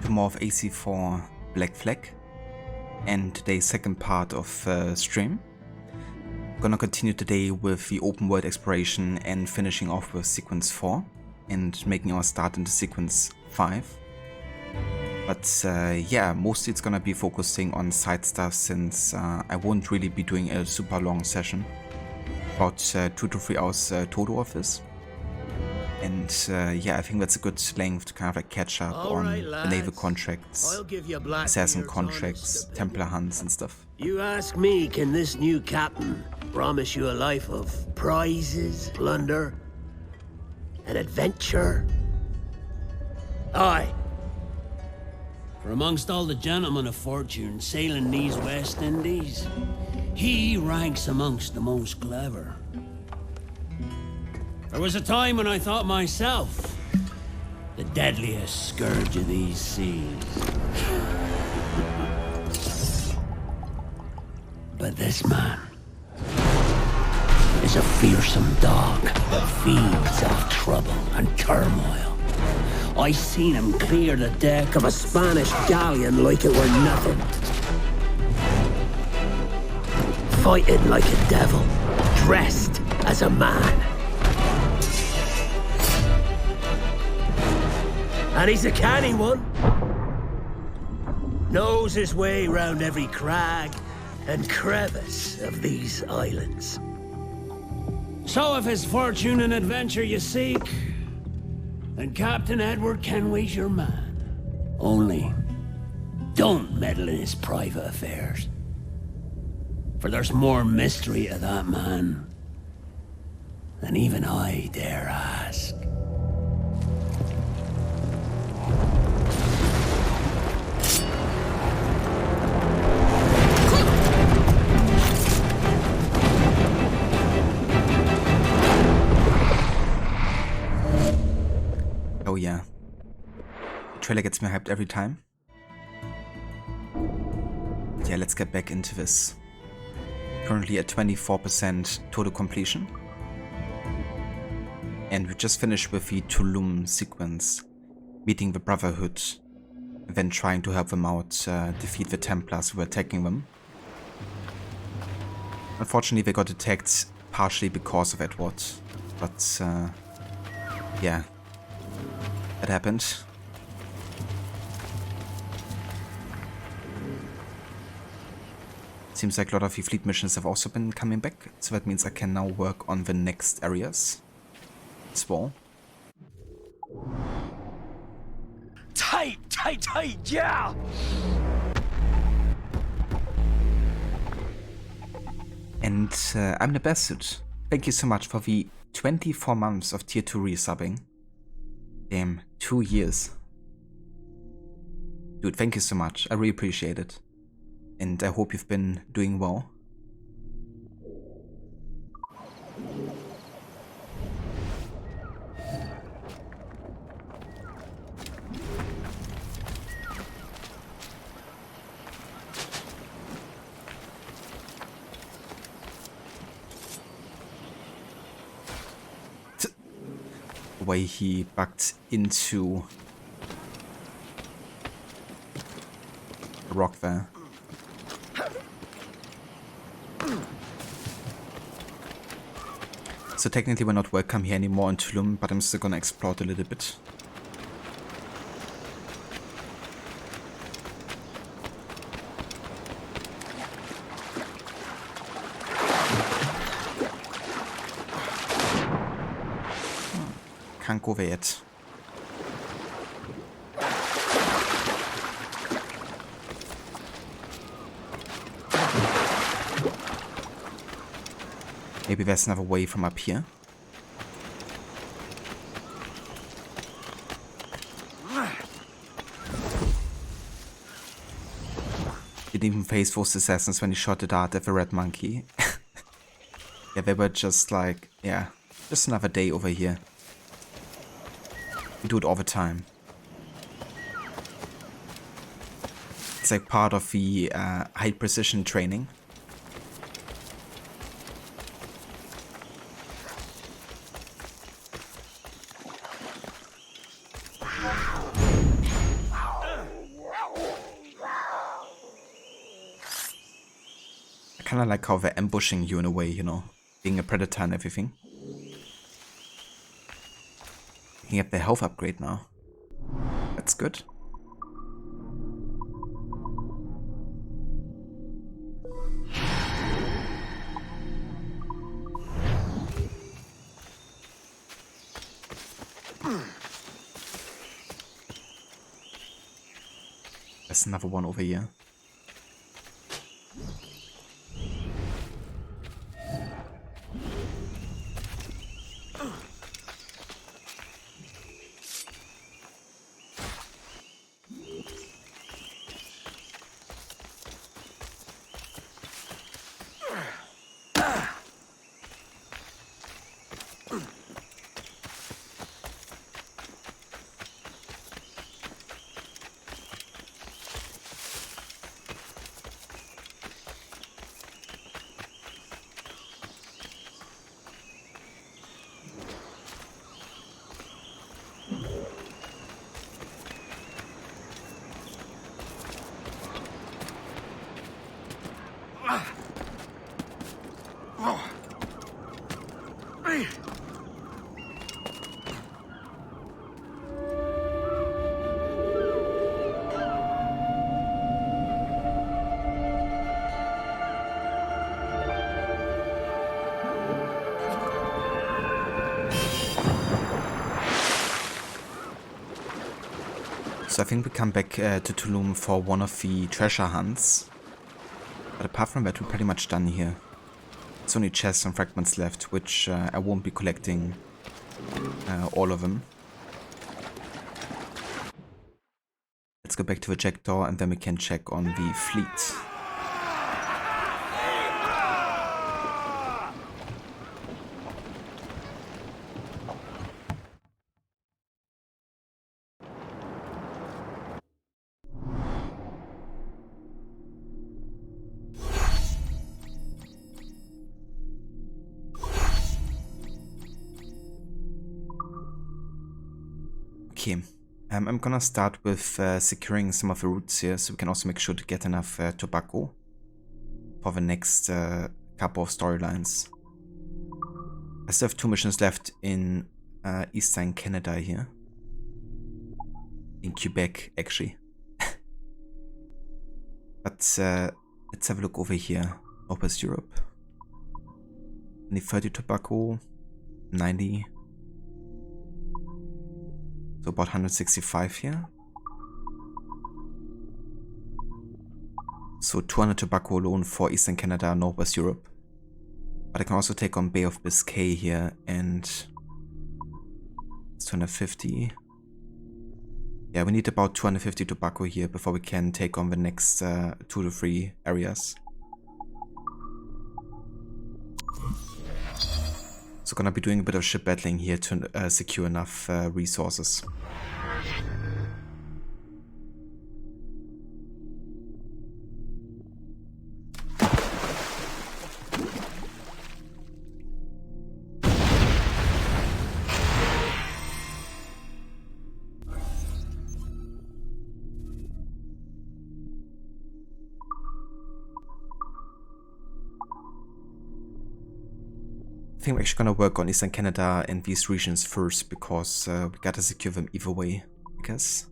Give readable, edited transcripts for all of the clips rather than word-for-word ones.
to more of AC4 Black Flag and today's second part of stream. Gonna continue today with the open world exploration and finishing off with sequence 4 and making our start into sequence 5. But yeah, mostly it's gonna be focusing on side stuff since I won't really be doing a super long session. About 2 to 3 hours total of this. And yeah, I think that's a good length to kind of like catch up on the naval contracts, assassin contracts, Templar hunts and stuff. You ask me, can this new captain promise you a life of prizes, plunder, and adventure? Aye. For amongst all the gentlemen of fortune sailing these West Indies, he ranks amongst the most clever. There was a time when I thought myself the deadliest scourge of these seas. But this man is a fearsome dog that feeds off trouble and turmoil. I seen him clear the deck of a Spanish galleon like it were nothing. Fighting like a devil, dressed as a man. And he's a canny one. Knows his way round every crag and crevice of these islands. So if it's fortune and adventure you seek, then Captain Edward Kenway's your man. Only, don't meddle in his private affairs. For there's more mystery to that man than even I dare ask. Oh yeah, the trailer gets me hyped every time. But yeah, let's get back into this. Currently at 24% total completion. And we just finished with the Tulum sequence, meeting the Brotherhood, and then trying to help them out, defeat the Templars who were attacking them. Unfortunately they got attacked partially because of Edward, but yeah. That happened. Seems like a lot of the fleet missions have also been coming back, so that means I can now work on the next areas as well. Tight, yeah! And I'm the best suit. Thank you so much for the 24 months of tier 2 resubbing. Damn, 2 years. Dude, thank you so much. I really appreciate it. And I hope you've been doing well. The way he backed into the rock there. So technically we're not welcome here anymore in Tulum, but I'm still gonna explore it a little bit. Can't go there yet. Maybe there's another way from up here. Didn't even face those assassins when he shot the dart at the red monkey. Yeah, they were just like, yeah, just another day over here. We do it all the time. It's like part of the high precision training. I kind of like how they're ambushing you in a way, you know, being a predator and everything. You can get the health upgrade now. That's good. There's another one over here. So I think we come back to Tulum for one of the treasure hunts. But apart from that, we're pretty much done here. It's only chests and fragments left, which I won't be collecting all of them. Let's go back to the Jackdaw and then we can check on the fleet. Okay, I'm gonna start with securing some of the routes here, so we can also make sure to get enough tobacco for the next couple of storylines. I still have 2 missions left in Eastern Canada here. In Quebec, actually. But let's have a look over here. Northwest Europe. Only 30 tobacco, 90. So about 165 here. So 200 tobacco alone for Eastern Canada, Northwest Europe. But I can also take on Bay of Biscay here, and it's 250. Yeah, we need about 250 tobacco here before we can take on the next 2 to 3 areas. So gonna be doing a bit of ship battling here to secure enough resources. I think we're actually gonna work on Eastern Canada and these regions first, because we gotta secure them either way, I guess.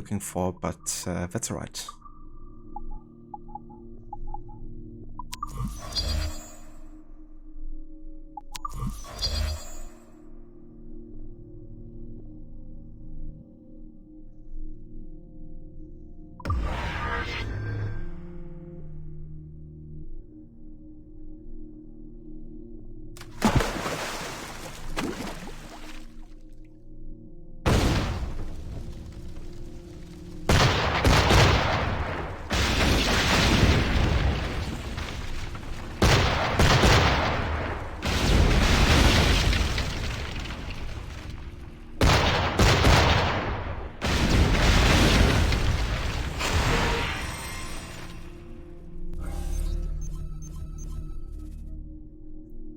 looking for, but that's alright.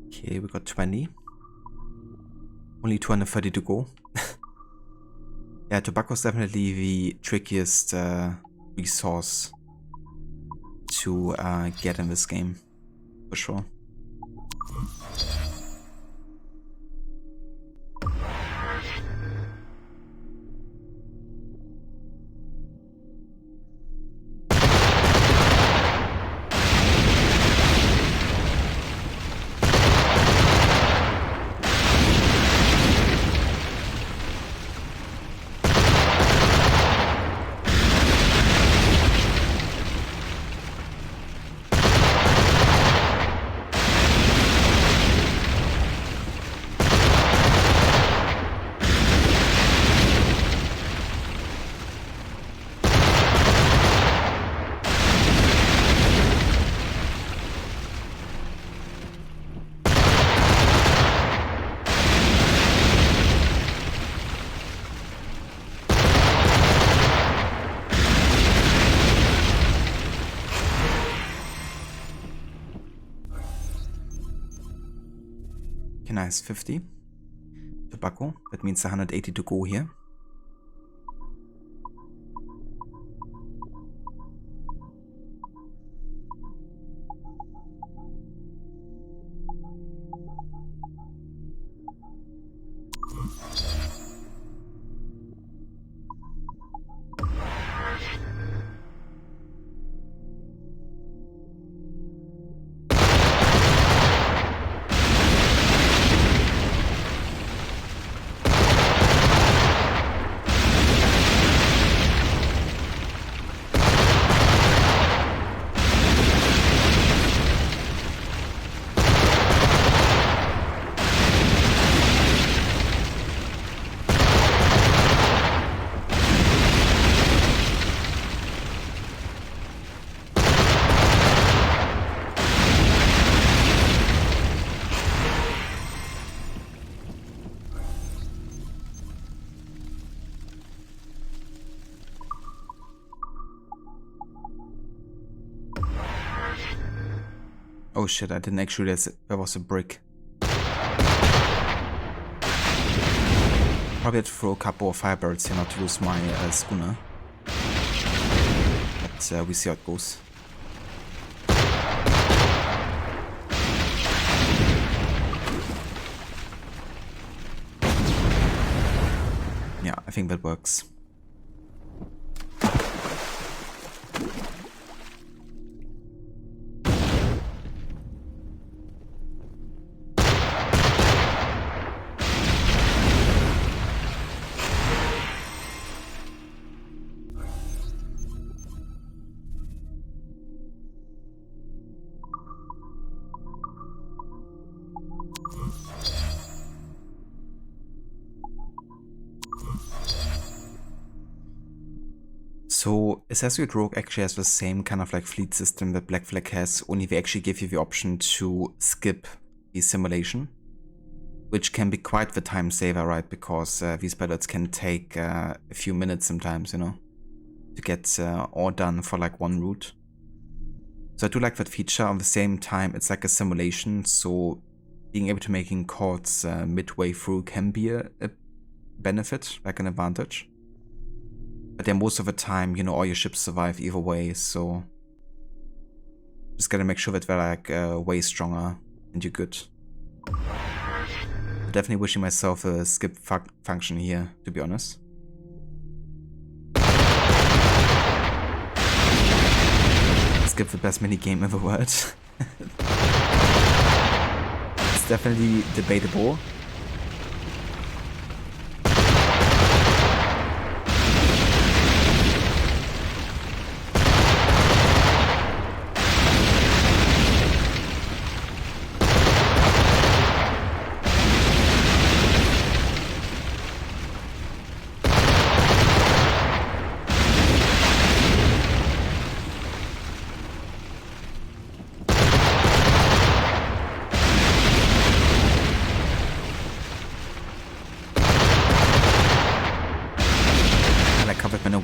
Okay, we got 20. Only 230 to go. Yeah, tobacco is definitely the trickiest resource to get in this game, for sure. Okay, nice, 50. Tobacco, that means 180 to go here. Oh shit, I didn't actually realize there was a brick. Probably had to throw a couple of firebirds here not to lose my schooner. But we see how it goes. Yeah, I think that works. So Assassin's Rogue actually has the same kind of like fleet system that Black Flag has, only they actually give you the option to skip the simulation, which can be quite the time saver, right? Because these battles can take a few minutes sometimes, you know, to get all done for like one route. So I do like that feature. At the same time, it's like a simulation, so being able to making calls midway through can be a benefit, like an advantage. But then most of the time, you know, all your ships survive either way, so just gotta make sure that they're like way stronger and you're good. Definitely wishing myself a skip function here, to be honest. skip the best minigame in the world. It's definitely debatable.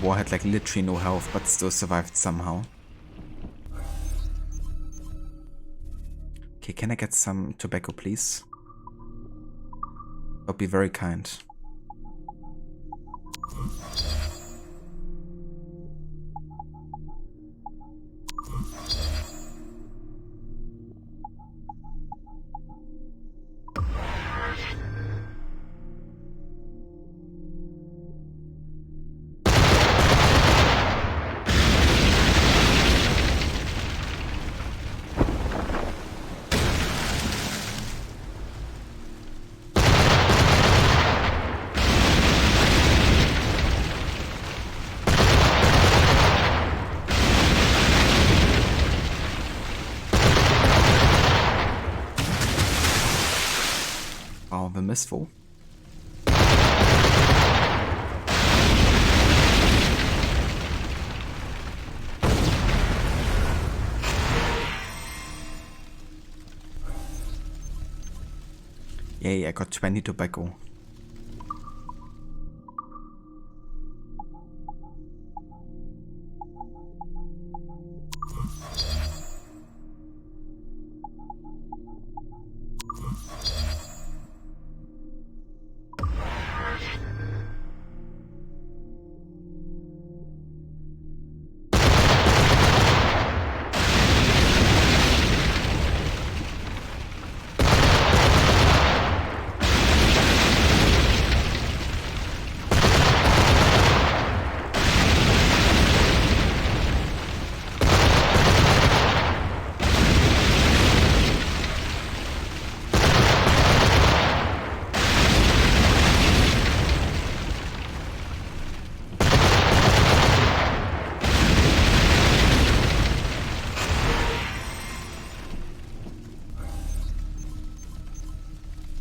War had like literally no health, but still survived somehow. Okay, can I get some tobacco, please? That would be very kind. The missful. Yay, I got 20 tobacco.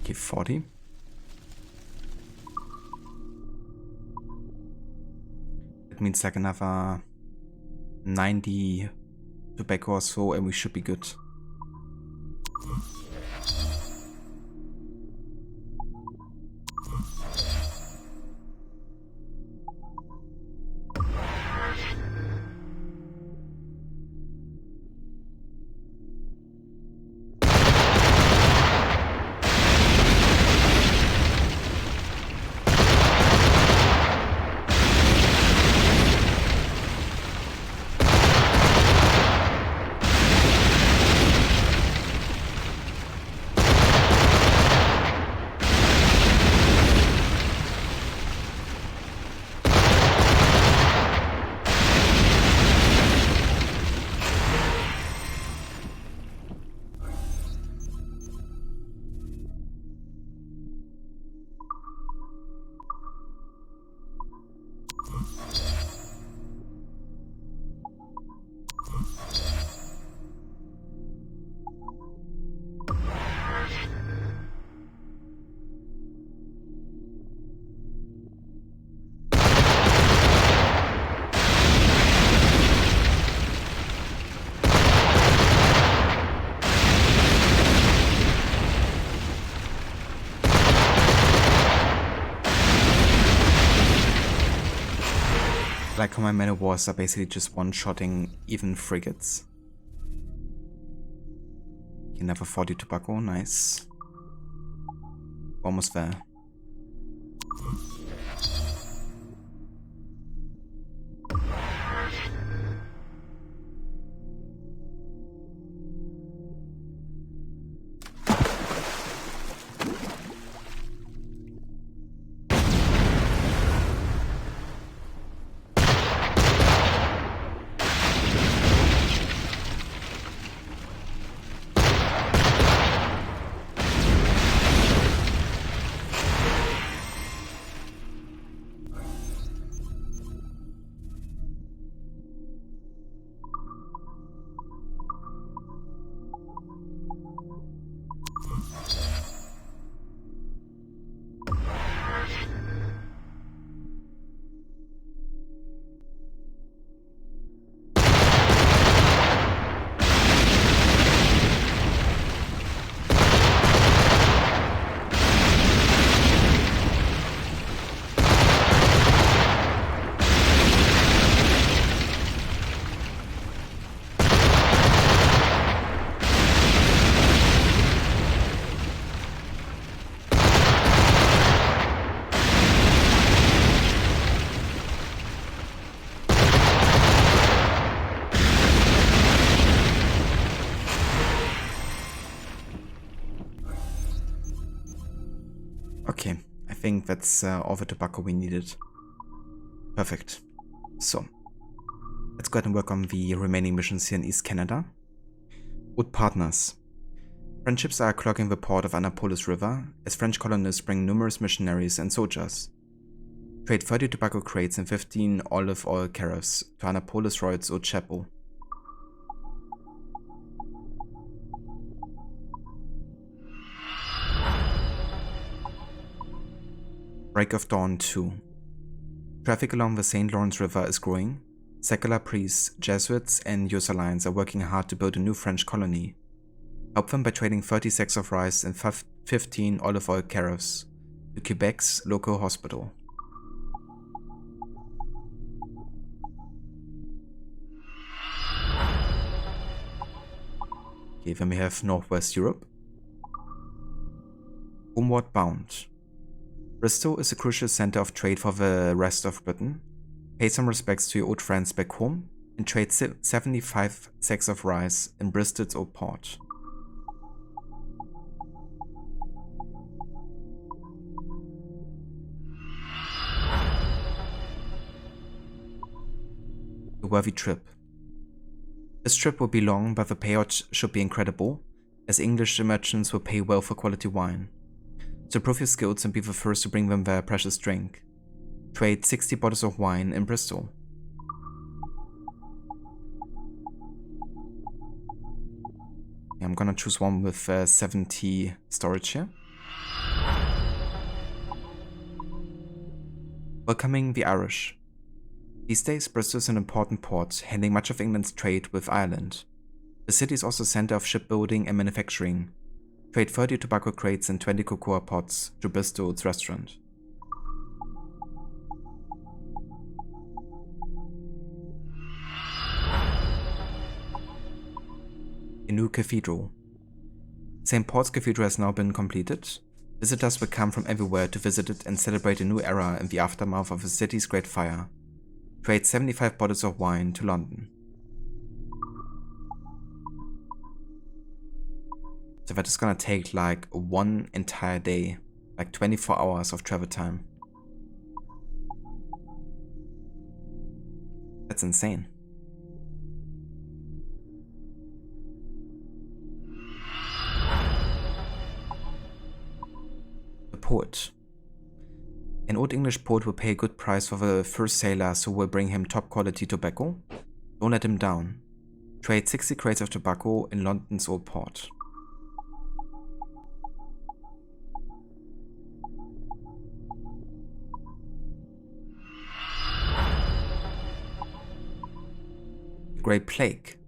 Okay, 40. That means like another 90 tobacco or so, and we should be good. Like how my men of wars are basically just one-shotting even frigates. You never 40 tobacco, nice. Almost there. think that's all the tobacco we needed. Perfect. So, let's go ahead and work on the remaining missions here in East Canada. Wood partners. Friendships are clogging the port of Annapolis River as French colonists bring numerous missionaries and soldiers. Trade 30 tobacco crates and 15 olive oil carafes to Annapolis Royds Old Chapel. Break of Dawn 2. Traffic along the St. Lawrence River is growing. Secular priests, Jesuits, and Ursulines are working hard to build a new French colony. Help them by trading 30 sacks of rice and 15 olive oil carafes to Quebec's local hospital. Okay, then we have Northwest Europe. Homeward bound. Bristol is a crucial center of trade for the rest of Britain. Pay some respects to your old friends back home and trade 75 sacks of rice in Bristol's old port. A worthy trip. This trip will be long, but the payout should be incredible, as English merchants will pay well for quality wine. So prove your skills and be the first to bring them their precious drink. Trade 60 bottles of wine in Bristol. I'm gonna choose one with 70 storage here. Welcoming the Irish. These days, Bristol is an important port, handling much of England's trade with Ireland. The city is also a center of shipbuilding and manufacturing. Trade 30 tobacco crates and 20 cocoa pots to Bristol's restaurant. A new cathedral. St. Paul's Cathedral has now been completed. Visitors will come from everywhere to visit it and celebrate a new era in the aftermath of the city's Great Fire. Trade 75 bottles of wine to London. So that is gonna take like one entire day, like 24 hours of travel time. That's insane. The poet. An old English poet will pay a good price for the first sailors who will bring him top quality tobacco. Don't let him down. Trade 60 crates of tobacco in London's old port. The Great Plague.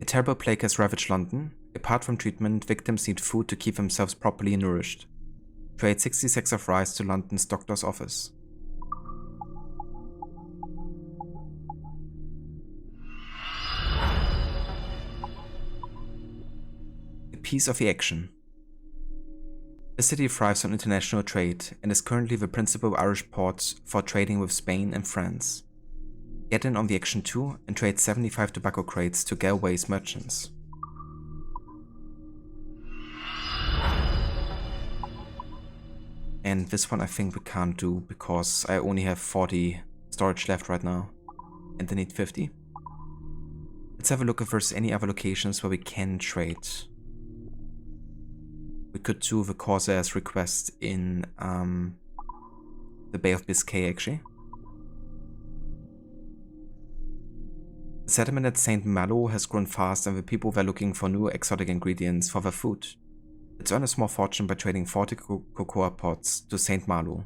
A terrible plague has ravaged London. Apart from treatment, victims need food to keep themselves properly nourished. Trade 60 sacks of rice to London's doctor's office. A piece of the action. The city thrives on international trade and is currently the principal Irish port for trading with Spain and France. Get in on the action too and trade 75 tobacco crates to Galway's merchants. And this one I think we can't do because I only have 40 storage left right now and I need 50. Let's have a look if there's any other locations where we can trade. We could do the Corsair's request in the Bay of Biscay actually. The settlement at St. Malo has grown fast and the people were looking for new exotic ingredients for their food. Let's earn a small fortune by trading 40 cocoa pots to St. Malo.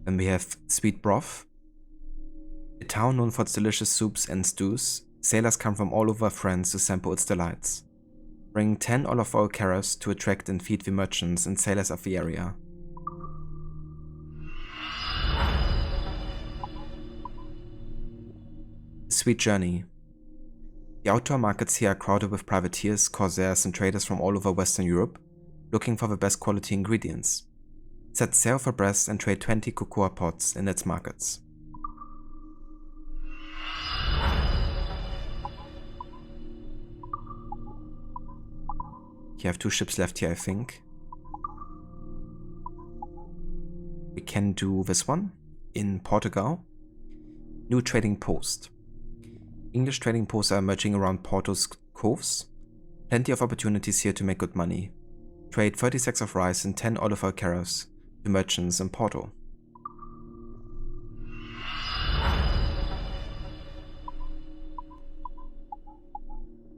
Then we have Sweet Broth. A town known for its delicious soups and stews, sailors come from all over France to sample its delights. Bring 10 olive oil carafes to attract and feed the merchants and sailors of the area. Sweet Journey. The outdoor markets here are crowded with privateers, corsairs and traders from all over Western Europe, looking for the best quality ingredients. Set sail for Brest and trade 20 cocoa pots in its markets. You have 2 ships left here, I think. We can do this one in Portugal. New trading post. English trading posts are emerging around Porto's coves. Plenty of opportunities here to make good money. Trade 30 sacks of rice and 10 olive oil carafes to merchants in Porto.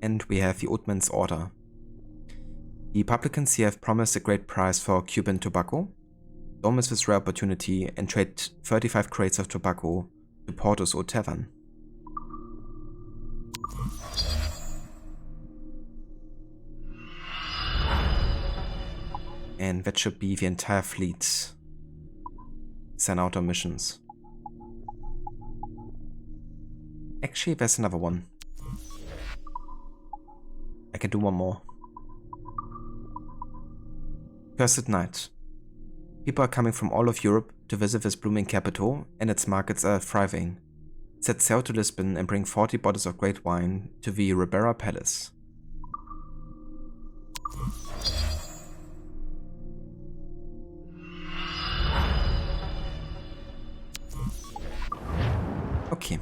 And we have the Oatman's order. The publicans here have promised a great price for Cuban tobacco. Don't miss this rare opportunity and trade 35 crates of tobacco to Porto's Old Tavern. And that should be the entire fleet sent out on missions. Actually, there's another one. I can do one more. Cursed Night. People are coming from all of Europe to visit this blooming capital, and its markets are thriving. Set sail to Lisbon and bring 40 bottles of great wine to the Ribera Palace. Okay.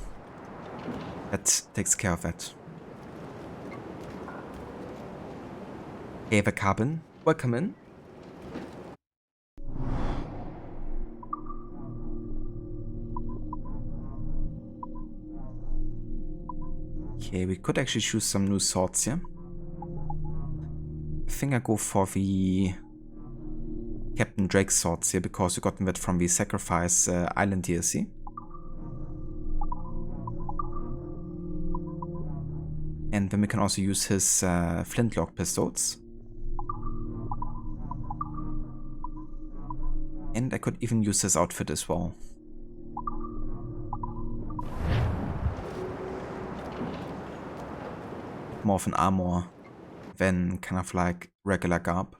That takes care of that. Hey, the cabin. Welcome in. Okay, we could actually choose some new swords here. I think I go for the Captain Drake swords here because we got that from the Sacrifice Island DLC. And then we can also use his flintlock pistols. And I could even use his outfit as well. More of an armor than kind of like regular garb.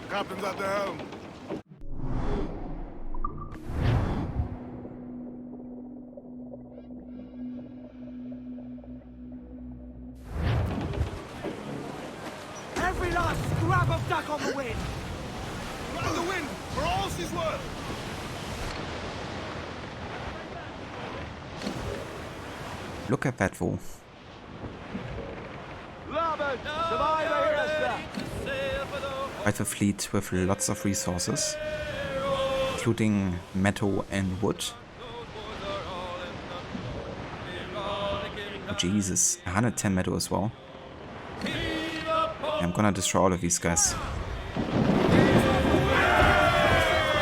Captain's at the helm. Every last scrap of duck on the wind! On the wind, for all she's worth. Look at that though. Quite a fleet with lots of resources, including metal and wood. Oh, Jesus, 110 metal as well. I'm gonna destroy all of these guys.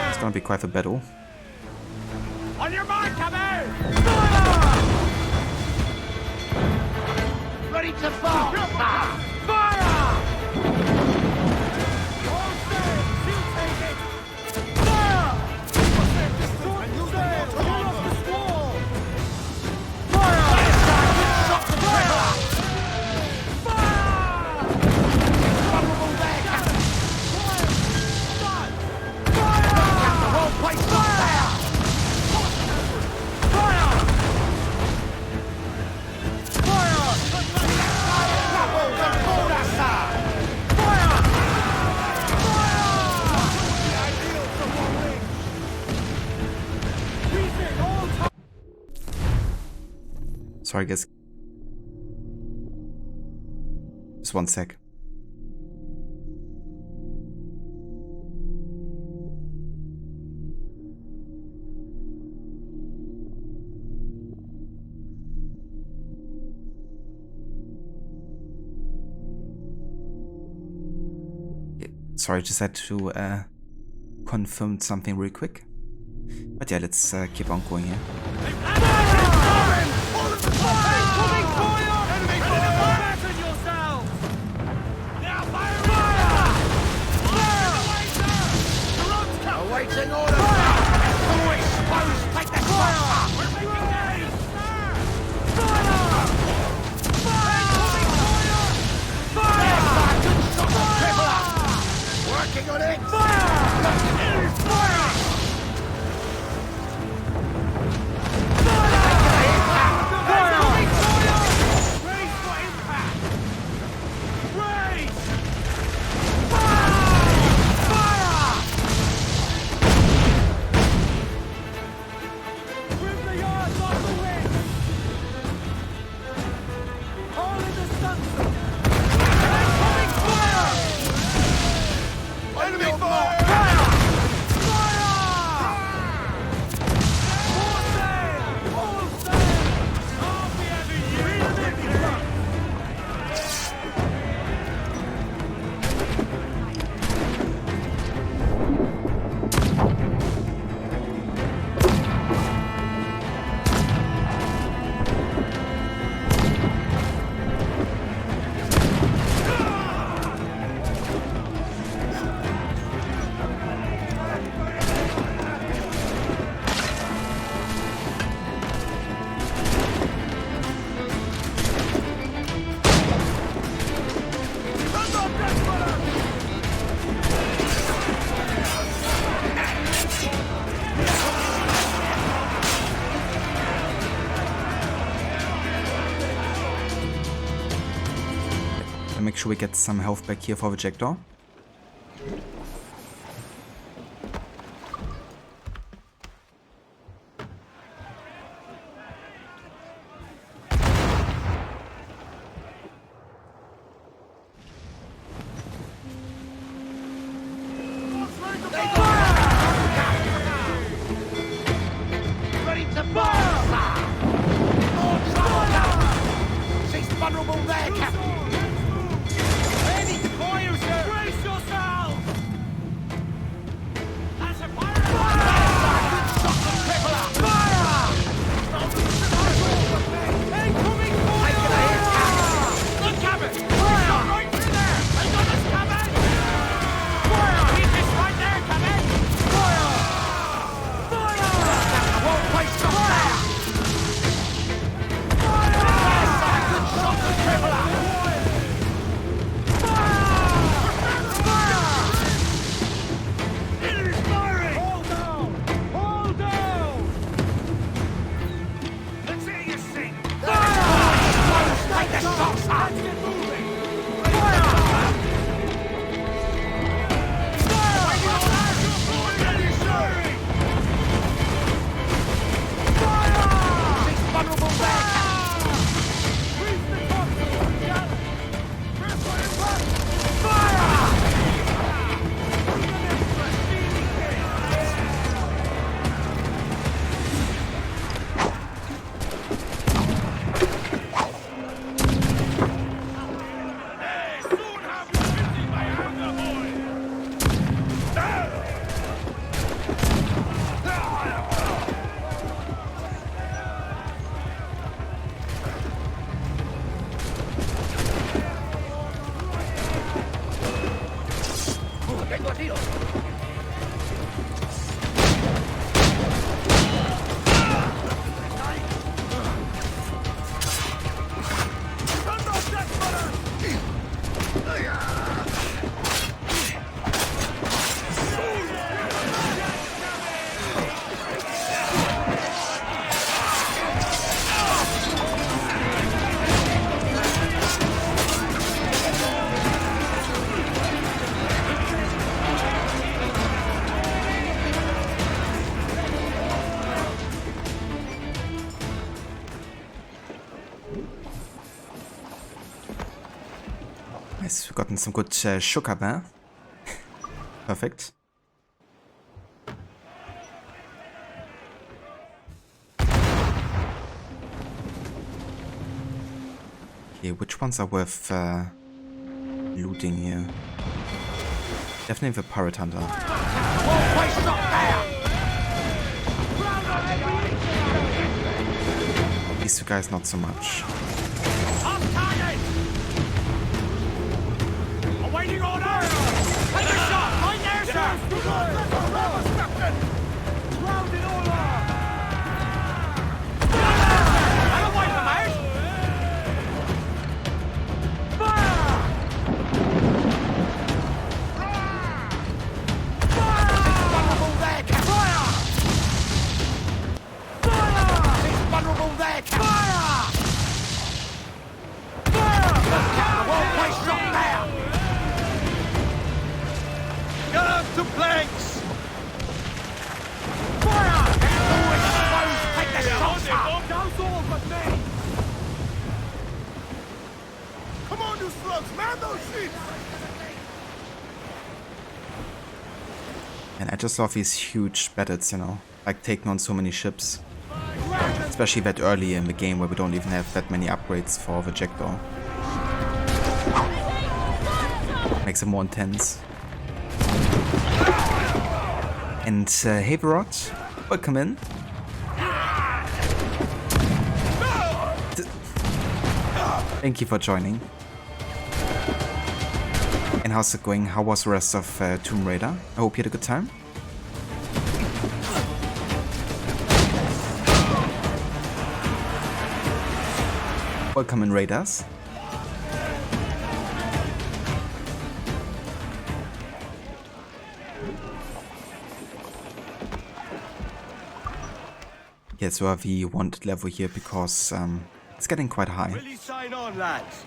It's gonna be quite a battle. On your mark, Fire! Ready to fall! Fire! All sails, you take it! Fire! Don't sail, you're off the squall! Fire! Shot the trailer! Fire! Vulnerable there, Captain! Fire! Fire! The whole place on fire! Fire! Fire! Rebels on board us, sir! Fire! Fire! Sorry guys. Just one sec. Sorry, just had to confirm something real quick. But yeah, let's keep on going here. Awaiting orders! Always supposed take the fire! We're making aid! Fire! Fire! Fire! Good shot of Tripler! Working on it! Fire! Fire! make sure we get some health back here for the Jackdaw. Ready to fire! More trouble! She's vulnerable there, Captain! Any fire, sir! Brace yourself! That's a fire! Fire! Shot the crippler! Fire! Incoming fire! Take it ahead, Captain! Look, Captain! Fire! Right through there! They got us, Captain! Fire! He's just right there, Captain! Fire! Fire! Captain, won't waste your fire! Fire! Good shot, the crippler! Nice, we've gotten some good sugar there. Perfect. Okay, which ones are worth looting here? Definitely the Pirate Hunter. These two guys not so much. Awaiting order! Take a shot! Right there, sir! Round in order! Out of way from out! Fire! Fire! She's vulnerable there, Captain! Fire! Fire! She's vulnerable there, Captain! Fire! Fire! Look, Captain, a well-placed shot there! Get up to planks! Fire! All exposed! Take the shots up! Douse all but me! Come on, you slugs! Man those sheep! And I just love these huge battles, you know, like taking on so many ships. Especially that early in the game where we don't even have that many upgrades for the Jackdaw. Makes it more intense. And hey Verot, welcome in. Thank you for joining. And how's it going? How was the rest of Tomb Raider? I hope you had a good time. Welcome in, Raiders. Yeah, so I have the wanted level here because it's getting quite high. Will you sign on, lads?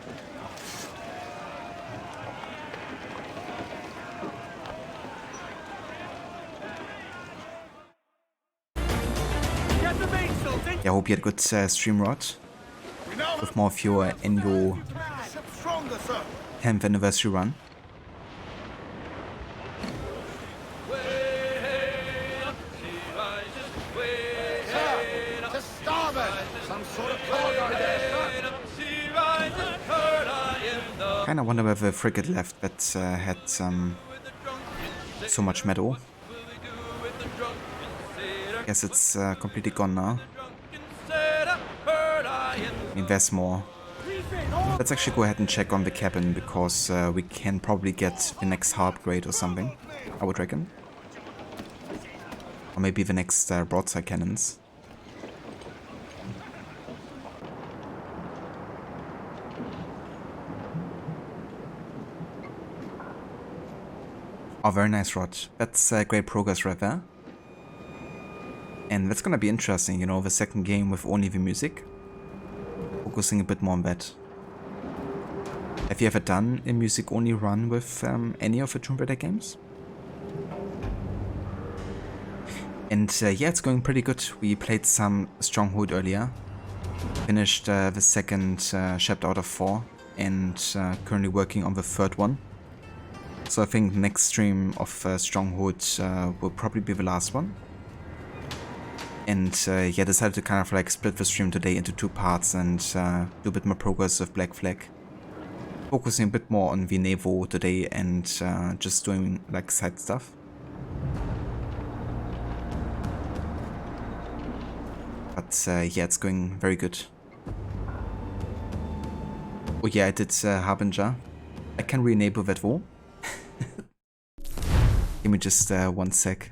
Yeah, I hope you had a good stream, Rod. We now With more of your annual ship stronger, sir. 10th anniversary run. Sir, to starboard. Some sort of cargo there, sir. Kinda wonder whether the frigate left that had so much metal. Guess it's completely gone now. I mean, there's more. Let's actually go ahead and check on the cabin, because we can probably get the next hull upgrade or something, I would reckon. Or maybe the next broadside cannons. Oh, very nice, Rod. That's great progress right there. And that's gonna be interesting, you know, the second game with only the music. Focusing a bit more on that. Have you ever done a music-only run with any of the Tomb Raider games? And yeah, it's going pretty good. We played some Stronghold earlier. Finished the second chapter out of 4. And currently working on the third one. So I think the next stream of Stronghold will probably be the last one. And yeah, decided to kind of like split the stream today into 2 parts and do a bit more progress with Black Flag. Focusing a bit more on the Naval today and just doing like side stuff. But yeah, it's going very good. Oh yeah, I did Harbinger. I can re-enable that wall. Give me just 1 sec.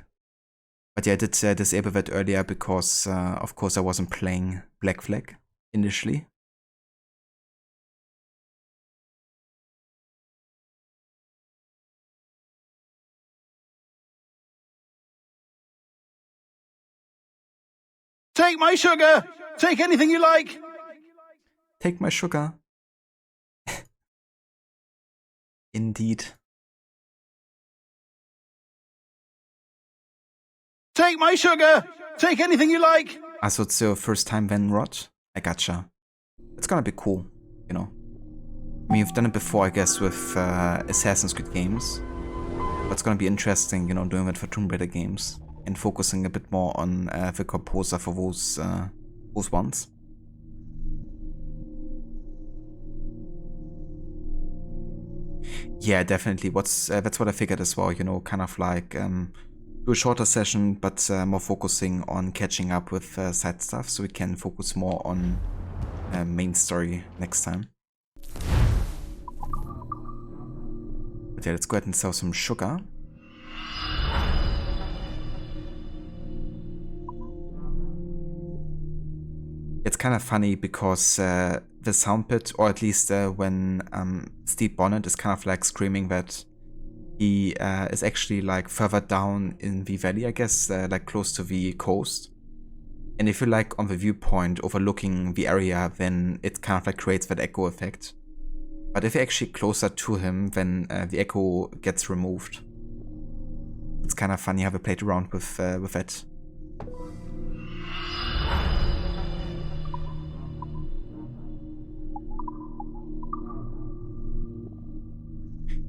But yeah, I did disable that earlier because, of course, I wasn't playing Black Flag initially. Take my sugar. Take anything you like. Take my sugar. Indeed. Take my sugar. Take anything you like. So it's your first time then, Rod? I gotcha. It's gonna be cool, you know. I mean, you've done it before, I guess, with Assassin's Creed games. But it's gonna be interesting, you know, doing it for Tomb Raider games. And focusing a bit more on the composer for those ones. Yeah, definitely. That's what I figured as well, you know, kind of like do a shorter session, but more focusing on catching up with side stuff, so we can focus more on main story next time. But yeah, let's go ahead and sell some sugar. It's kind of funny because the sound pit, or at least when Steve Bonnet is kind of like screaming that he is actually like further down in the valley, I guess, like close to the coast. And if you're like on the viewpoint overlooking the area, then it kind of like creates that echo effect. But if you're actually closer to him, then the echo gets removed. It's kind of funny how they played around with that.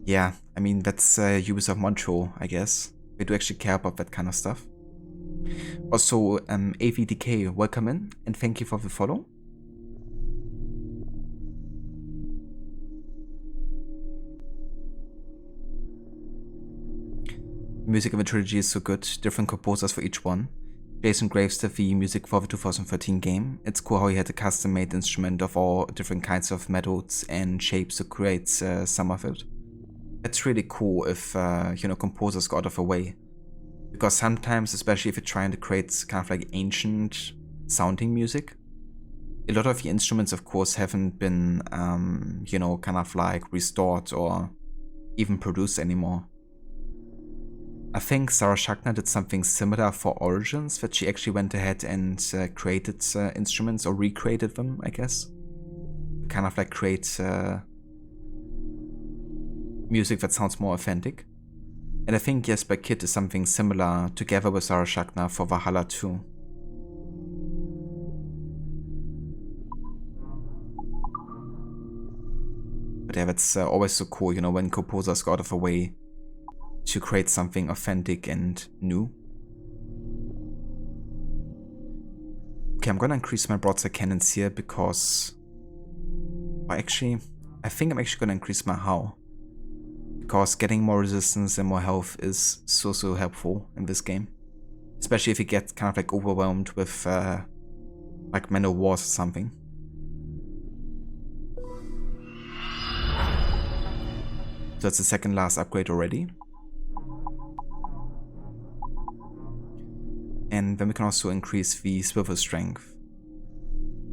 Yeah, I mean, that's Ubisoft Montreal, I guess. They do actually care about that kind of stuff. Also, AVDK, welcome in, and thank you for the follow. Music of the trilogy is so good, different composers for each one. Jason Graves did the music for the 2013 game. It's cool how he had a custom-made instrument of all different kinds of metals and shapes to create some of it. It's really cool if, you know, composers go out of a way. Because sometimes, especially if you're trying to create kind of like ancient sounding music, a lot of the instruments, of course, haven't been, you know, kind of like restored or even produced anymore. I think Sarah Schachner did something similar for Origins, that she actually went ahead and created instruments, or recreated them, I guess. Kind of like create music that sounds more authentic. And I think Jesper Kidd is something similar together with Sarah Schachner for Valhalla 2. But yeah, that's always so cool, you know, when composers go out of a way to create something authentic and new. Okay, I'm gonna increase my broadside cannons here because... Well, actually, I think I'm actually gonna increase my how. Because getting more resistance and more health is so helpful in this game. Especially if you get kind of like overwhelmed with like Man of Wars or something. So that's the second last upgrade already. And then we can also increase the swivel strength,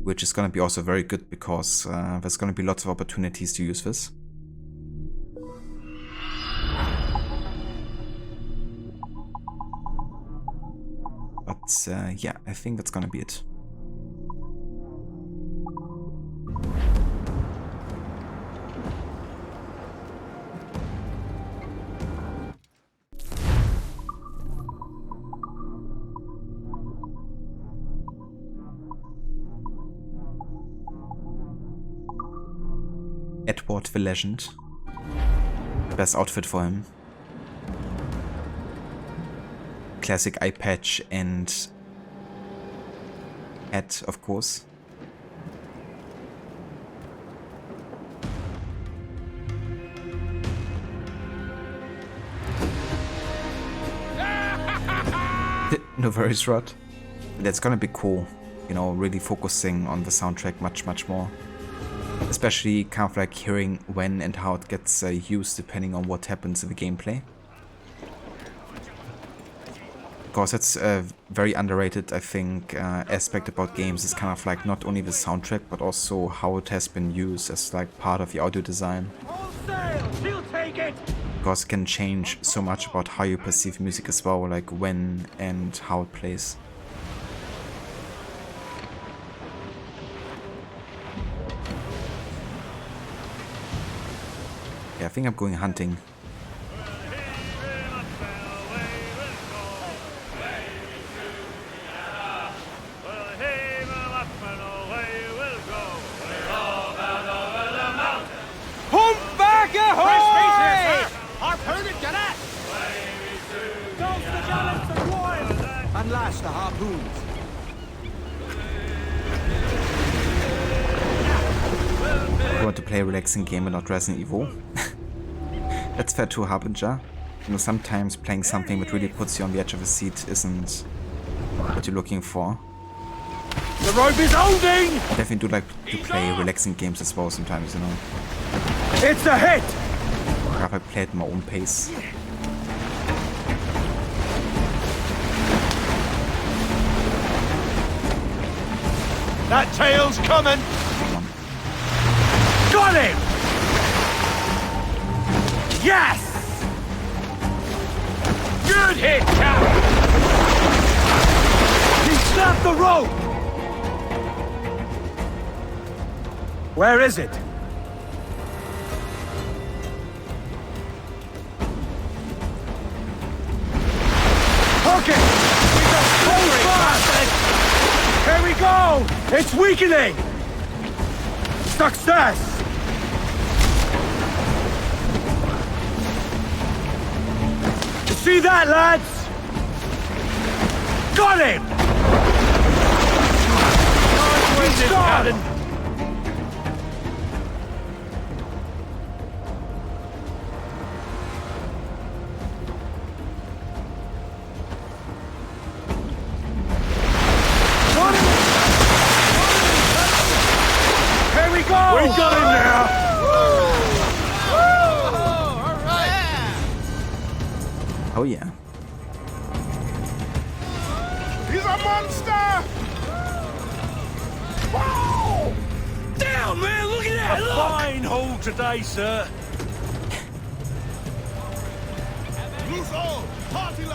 which is going to be also very good because there's going to be lots of opportunities to use this. But yeah, I think that's going to be it. Edward the Legend. Best outfit for him. Classic eye patch and hat, of course. No worries, Rod. That's gonna be cool, you know, really focusing on the soundtrack much more. Especially kind of like hearing when and how it gets used depending on what happens in the gameplay. Because that's a very underrated, I think, aspect about games is kind of like not only the soundtrack but also how it has been used as like part of the audio design. Because it can change so much about how you perceive music as well, like when and how it plays. Yeah, I think I'm going hunting. Unlash the harpoons. I want to play a relaxing game and not Resident Evil. That's fair too, Harbinger. You know, sometimes playing something that really puts you on the edge of a seat isn't what you're looking for. The rope is holding! I definitely do like to play relaxing games as well sometimes, you know. It's a hit! I play at my own pace. That tail's coming! Got him! Yes! Good hit, Cap! He snapped the rope! Where is it? Hook it! Hold fast! Here we go! It's weakening! Success! You see that, lads? Got him! He's gone! We got him now! Oh yeah. He's a monster! Whoa! Down, man! Look at that! A fine haul today, sir.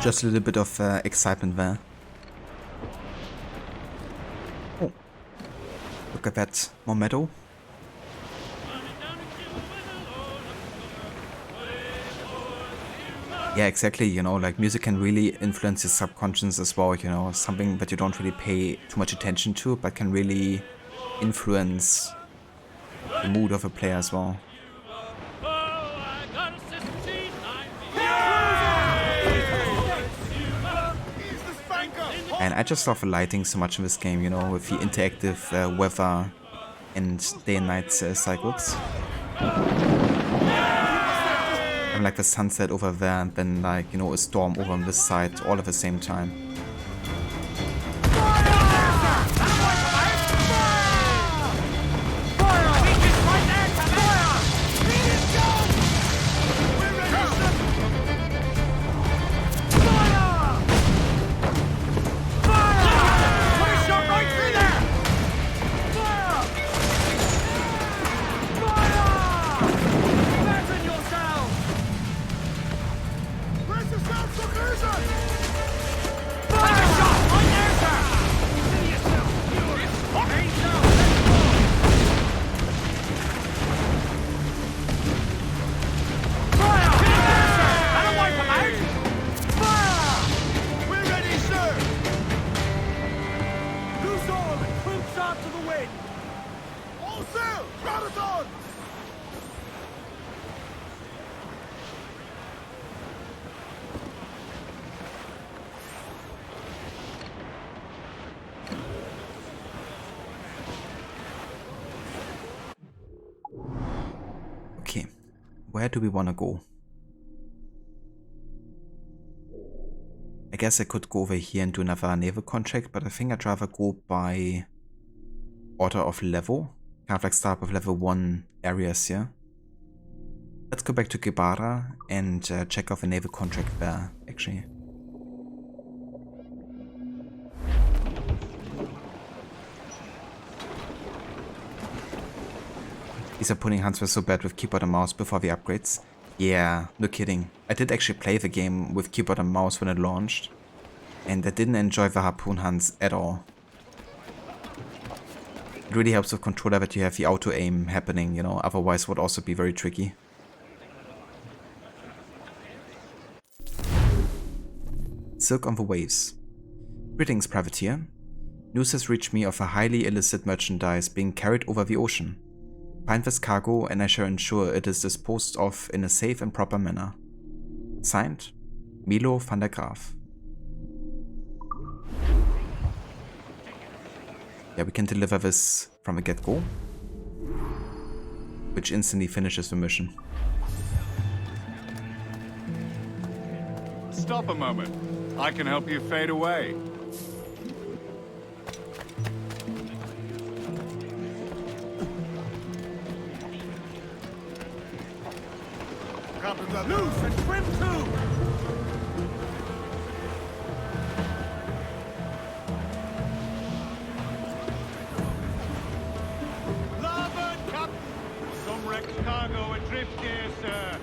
Just a little bit of excitement there. Oh. Look at that. More metal. Yeah, exactly, you know, like music can really influence your subconscious as well, you know, something that you don't really pay too much attention to, but can really influence the mood of a player as well. I just love the lighting so much in this game, you know, with the interactive weather and day and night cycles. And like the sunset over there and then like, you know, a storm over on this side all at the same time. Okay, where do we want to go? I guess I could go over here and do another naval contract, but I think I'd rather go by order of level. Kind of like start with level 1 areas here. Let's go back to Gibara and check out the naval contract there, actually. These opponent hunts were so bad with keyboard and mouse before the upgrades. Yeah, no kidding. I did actually play the game with keyboard and mouse when it launched. And I didn't enjoy the harpoon hunts at all. It really helps with controller that you have the auto aim happening, you know, otherwise it would also be very tricky. Silk on the waves. Greetings, privateer. News has reached me of a highly illicit merchandise being carried over the ocean. Find this cargo and I shall ensure it is disposed of in a safe and proper manner. Signed, Milo van der Graaf. Yeah, we can deliver this from the get-go, which instantly finishes the mission. Stop a moment. I can help you fade away. Captains are loose and trim too! Larboard, Captain! Some wrecked cargo adrift here, sir.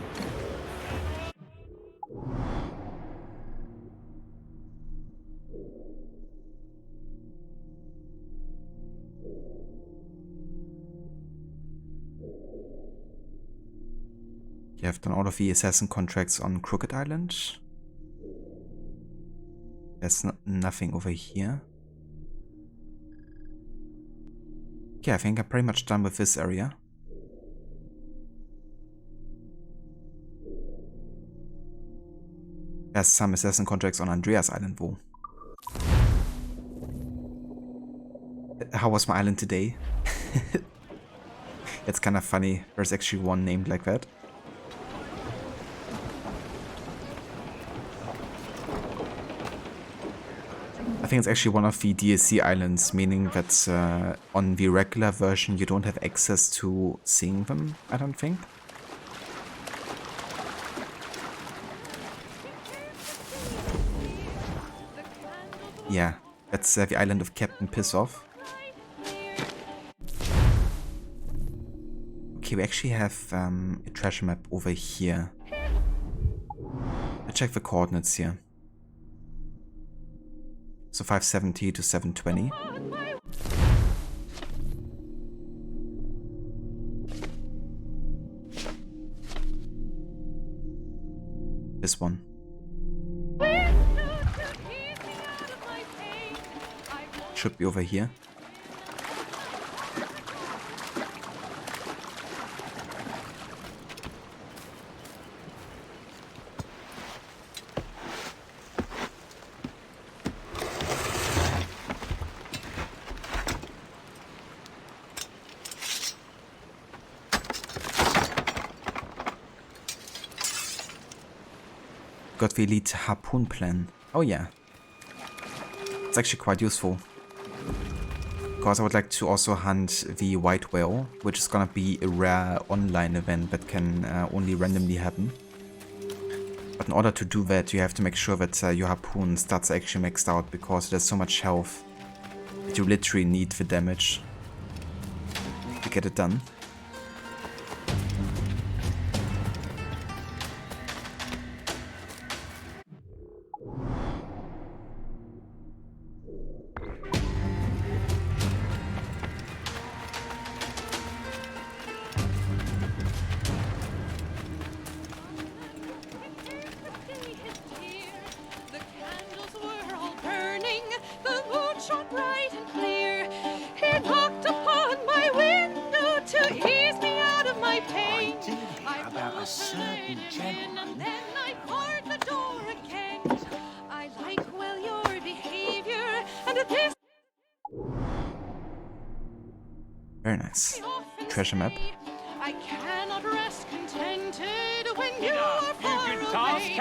You have done all of the assassin contracts on Crooked Island. There's nothing over here. Okay, I think I'm pretty much done with this area. There's some assassin contracts on Andreas Island though. How was my island today? It's kind of funny, there's actually one named like that. I think it's actually one of the DLC islands, meaning that on the regular version you don't have access to seeing them, I don't think. Yeah, that's the island of Captain Pissoff. Okay, we actually have a treasure map over here. Let's check the coordinates here. So 570 to 720. This one. Should be over here. got the elite harpoon plan. Oh yeah. It's actually quite useful. Because I would like to also hunt the white whale, which is gonna be a rare online event that can only randomly happen. But in order to do that, you have to make sure that your harpoon stats are actually maxed out, because there's so much health that you literally need the damage to get it done. Very nice. Treasure map. I cannot rest contented when you are far away.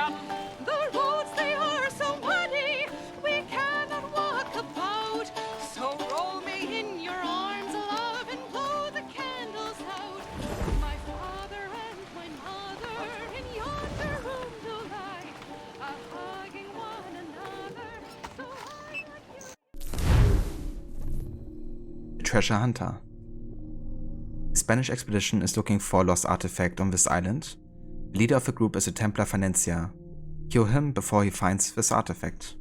The roads, they are so muddy, we cannot walk about. So roll me in your arms, love, and blow the candles out. My father and my mother in yonder room do lie, hugging one another. So I like you. The treasure hunter. The Spanish expedition is looking for a lost artifact on this island. The leader of the group is a Templar financier. Kill him before he finds this artifact.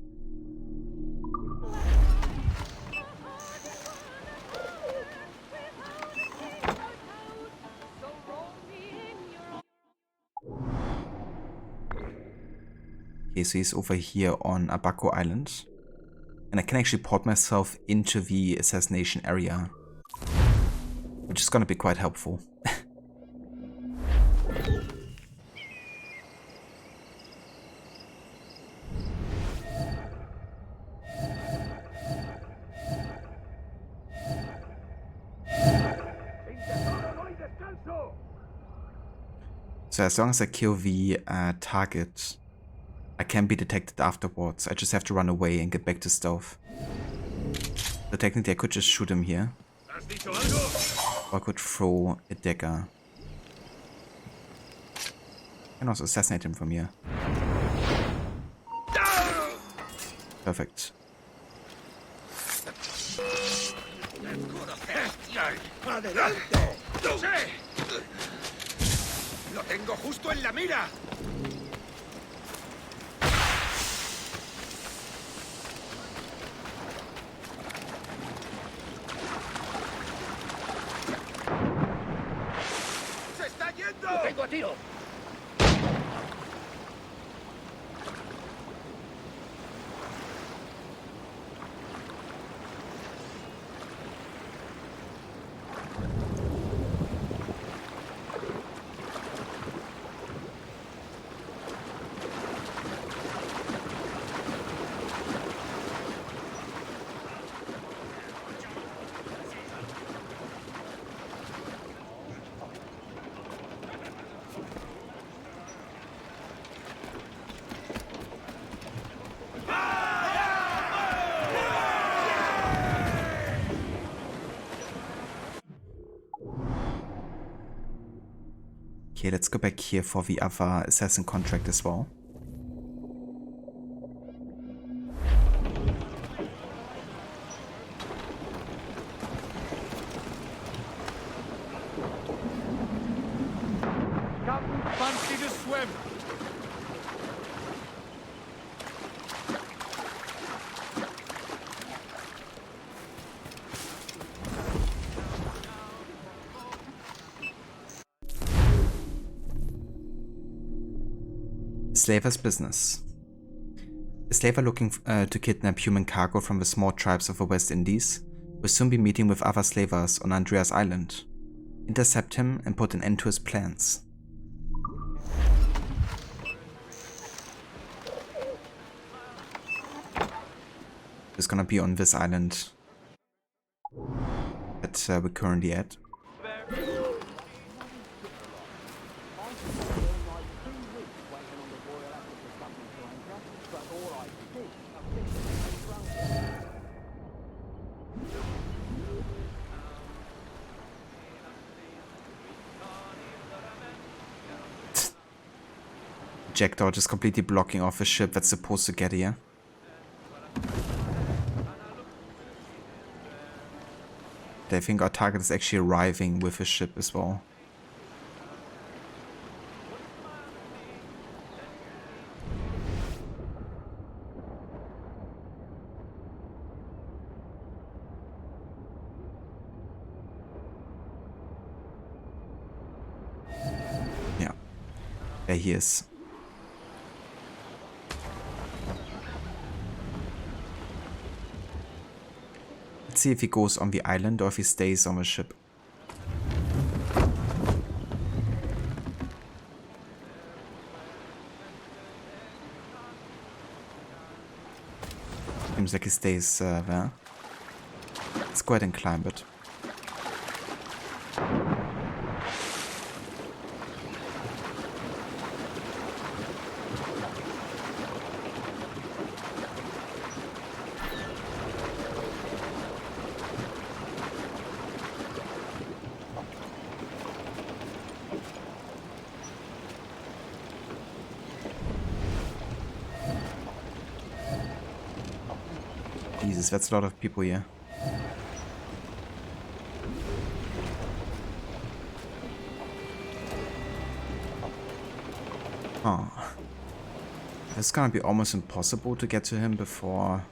Okay, so he's over here on Abaco Island. And I can actually port myself into the assassination area, which is gonna be quite helpful. So as long as I kill the target, I can be detected afterwards. I just have to run away and get back to stealth. So technically I could just shoot him here. Or I could throw a dagger. I can also assassinate him from here. Perfect. ¡Adelante! ¡Sí! ¡Lo tengo justo en la mira! ¡Se está yendo! ¡Lo tengo a tiro! Okay, let's go back here for the other assassin contract as well. Captain, fancy to swim. Slaver's business. A slaver looking to kidnap human cargo from the small tribes of the West Indies will soon be meeting with other slavers on Andreas Island. Intercept him and put an end to his plans. It's gonna be on this island that we're currently at. projectile just completely blocking off a ship that's supposed to get here. I think our target is actually arriving with a ship as well. Yeah. There he is. Let's see if he goes on the island or if he stays on the ship. Seems like he stays there. Let's go ahead and climb it. Jesus, that's a lot of people here. Oh. It's gonna be almost impossible to get to him before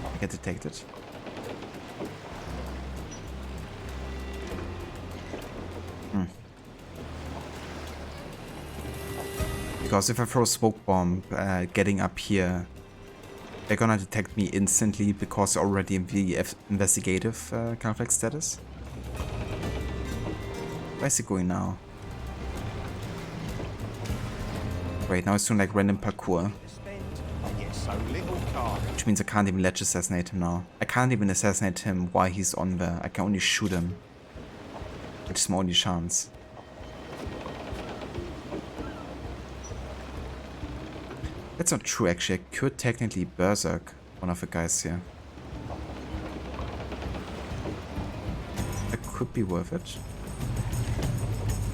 I get detected. Because if I throw a smoke bomb getting up here, they're gonna detect me instantly because they're already in the investigative kind of like status. Where's he going now? Wait, now he's doing like random parkour. Which means I can't even ledge assassinate him now. I can't even assassinate him while he's on there. I can only shoot him. Which is my only chance. That's not true actually. I could technically berserk one of the guys here. That could be worth it.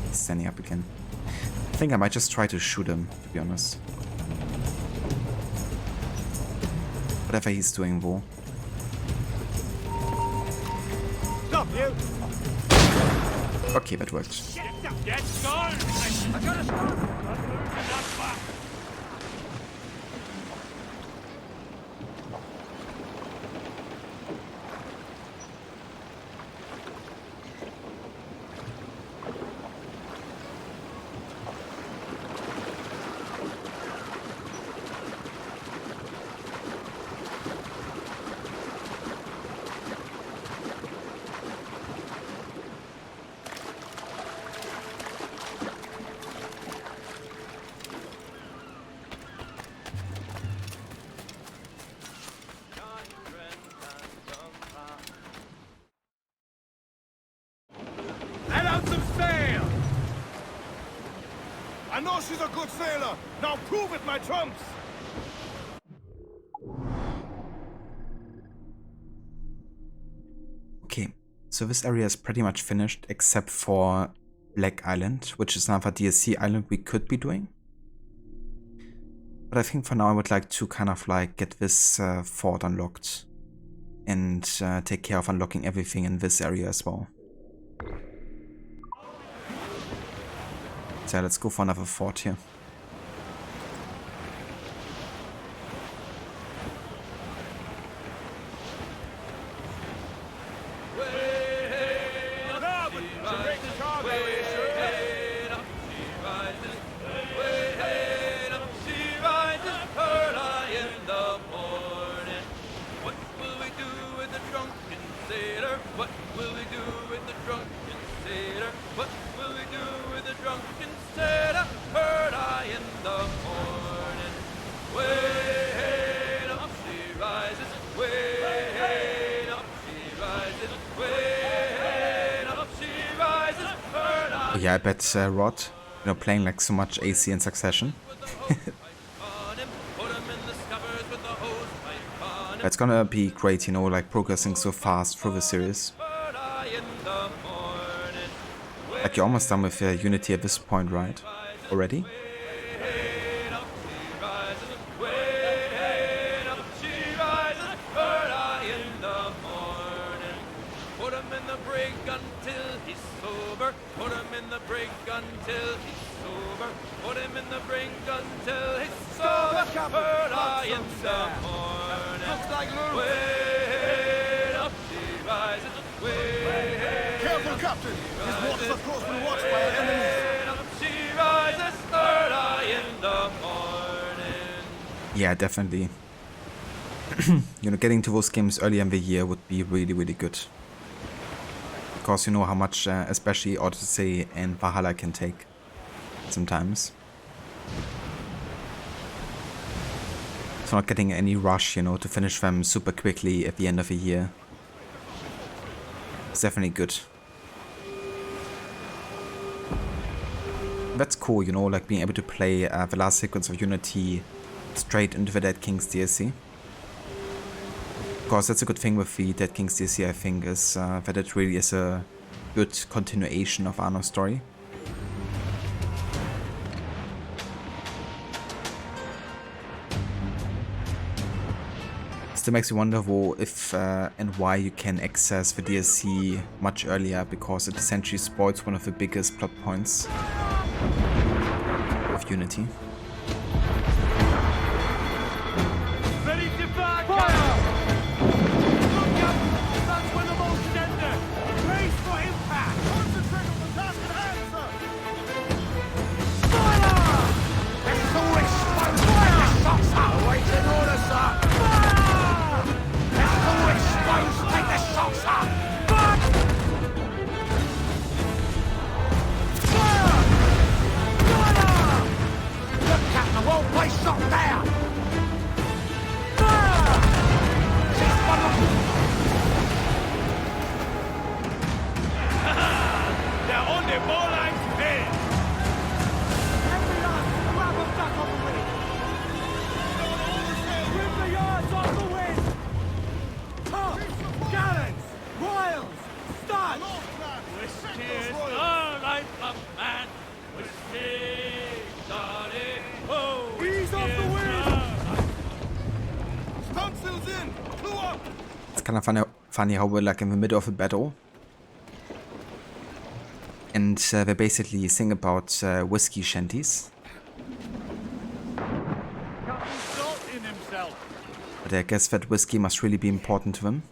He's standing up again. I think I might just try to shoot him, to be honest. Whatever he's doing, though. Stop you! Okay, that worked. Get going! I gotta stop! Let out some sail! I know she's a good sailor. Now prove it, my trumps! Okay, so this area is pretty much finished except for Black Island, which is another DLC island we could be doing. But I think for now I would like to kind of like get this fort unlocked and take care of unlocking everything in this area as well. So let's go for another fort here. Yeah, I bet Rod, you know, playing like so much AC in succession. It's gonna be great, you know, like progressing so fast through the series. Like you're almost done with Unity at this point, right? Already? Careful, Captain! His waters, of course, been watched by enemies. Yeah, definitely. You know, getting to those games earlier in the year would be really, really good. Because you know how much, especially Odyssey and Valhalla can take sometimes. So not getting any rush, you know, to finish them super quickly at the end of the year. It's definitely good. That's cool, you know, like being able to play the last sequence of Unity straight into the Dead Kings DLC. Of course, that's a good thing with the Dead Kings DLC, I think, is that it really is a good continuation of Arno's story. Still makes me wonder though if and why you can access the DLC much earlier, because it essentially spoils one of the biggest plot points of Unity. Ready to fire! Look up! That's when the bolts enter! Brace for impact! Concentrate on the task at hand, sir! Fire! Let's all explode! Fire! The shots are awaiting order, sir! Fire! Let's all explode! Take the shots up! Look, Captain, the whole place shot down! They're on the ball line's head! Every last grab them back on the wing! Rip the yards off the wind! Tough! Gallants! Royals! Start! Whiskey all right, up, man! Whiskey! Started! Oh! Ease off the wind! Stunsails in! Clue up! It's kind of funny how we're like in the middle of a battle. And they basically sing about whiskey shanties. Captain Salt in himself! But I guess that whiskey must really be important to them.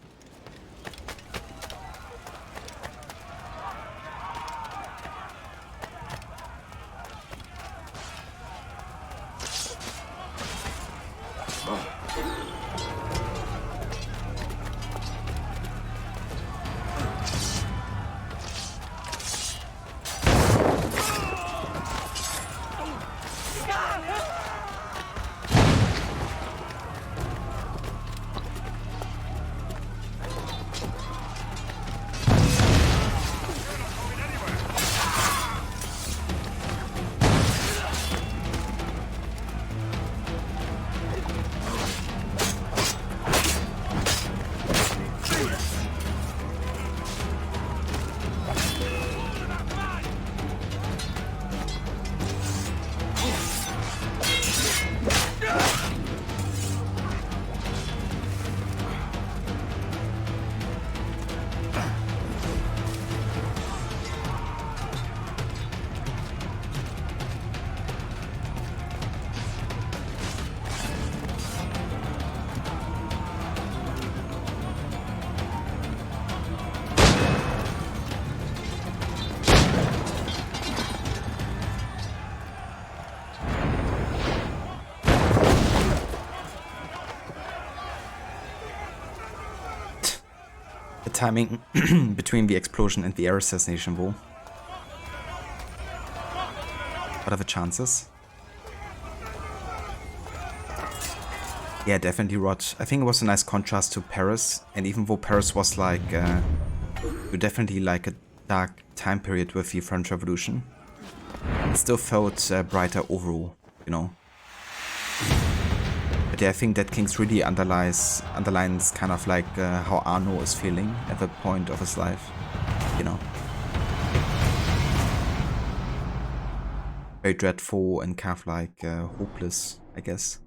Timing between the explosion and the air assassination though. What are the chances? Yeah, definitely Rod. I think it was a nice contrast to Paris, and even though Paris was like definitely like a dark time period with the French Revolution, it still felt brighter overall, you know. But yeah, I think that Kings really underlines kind of like how Arno is feeling at that point of his life, you know. very dreadful and kind of like hopeless, I guess.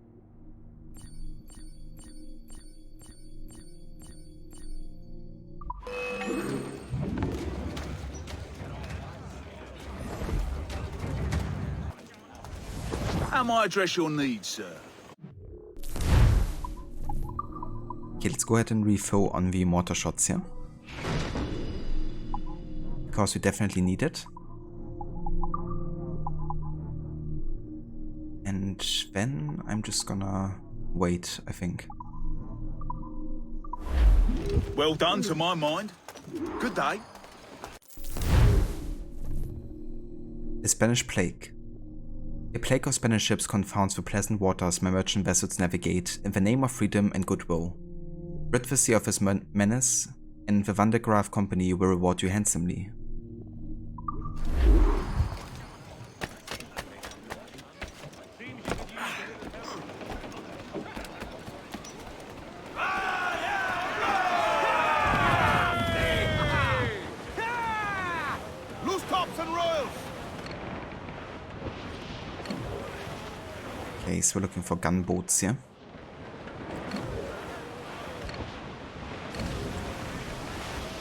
How might I address your needs, sir? Okay, let's go ahead and refill on the mortar shots here. Because we definitely need it. And then I'm just gonna wait, I think. Well done, to my mind. Good day. The Spanish Plague. A plague of Spanish ships confounds the pleasant waters my merchant vessels navigate in the name of freedom and goodwill. Rid the sea of his menace, and the Van de Graaf Company will reward you handsomely. Loose tops and royals! Okay, so we're looking for gunboats here.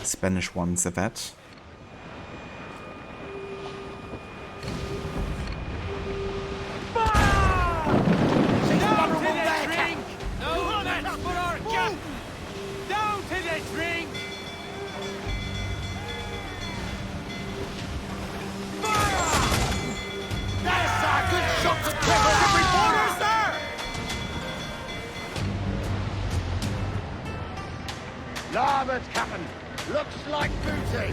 Spanish ones are that. No, that's for our captain! Down to the drink! That's a good shot to cover every border, sir! Larboard, Captain. Looks like booty.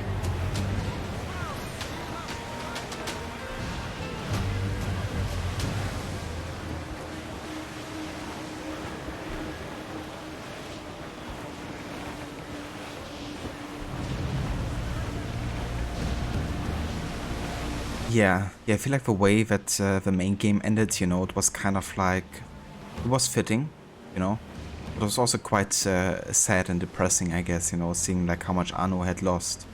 Yeah, I feel like the way that the main game ended, you know, it was kind of like, it was fitting, you know. But it was also quite sad and depressing, I guess, you know, seeing like how much Arno had lost.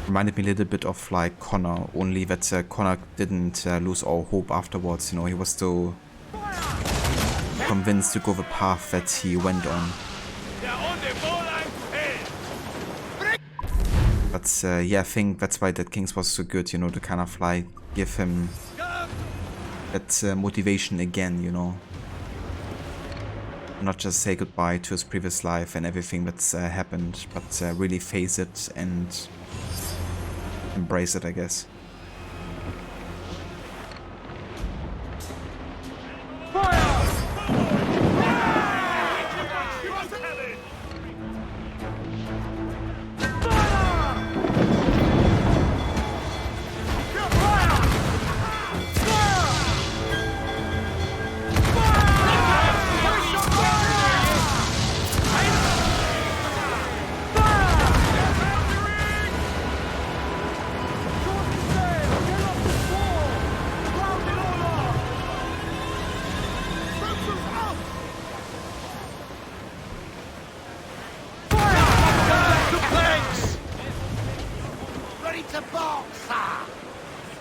Reminded me a little bit of like Connor, only that Connor didn't lose all hope afterwards, you know, he was still convinced to go the path that he went on. But yeah, I think that's why Dead Kings was so good, you know, to kind of like give him that motivation again, you know. Not just say goodbye to his previous life and everything that's happened, but really face it and embrace it, I guess.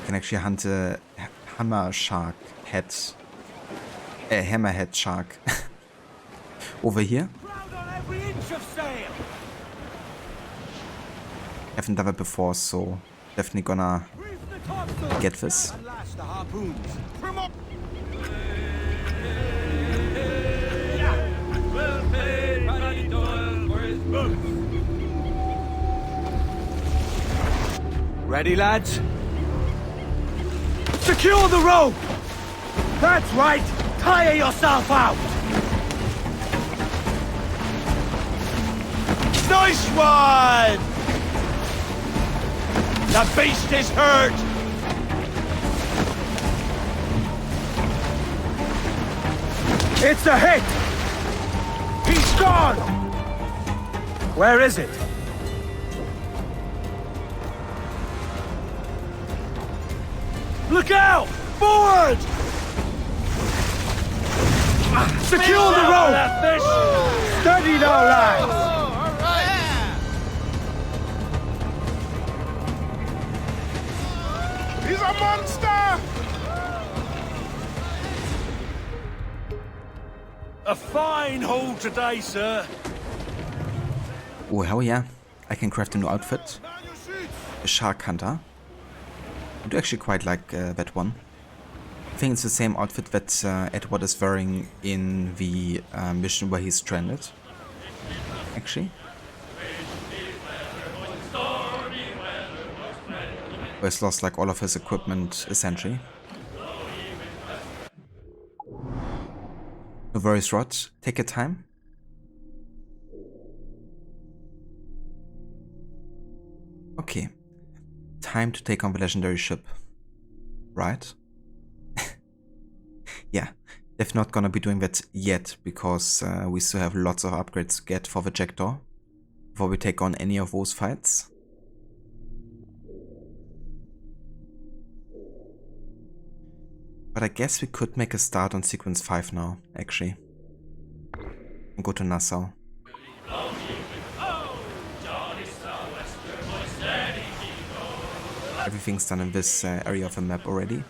Can actually hunt a hammerhead shark over here. Haven't done it before, so definitely gonna get this. Ready, lads? Secure the rope! That's right! Tire yourself out! Nice one! The beast is hurt! It's a hit! He's gone! Where is it? Look out! Forward! Secure the rope! Steady now, lads! A fine haul today, sir. Oh, hell yeah. I can craft a new outfit. A shark hunter. I do actually quite like that one. I think it's the same outfit that Edward is wearing in the mission where he's stranded. Actually. Where he's lost like all of his equipment, essentially. No worries, Rod. Take your time. Okay. Time to take on the legendary ship. Right? Yeah. They're not gonna be doing that yet, because we still have lots of upgrades to get for the Jackdaw before we take on any of those fights. But I guess we could make a start on sequence 5 now, actually. And go to Nassau. Everything's done in this area of the map already.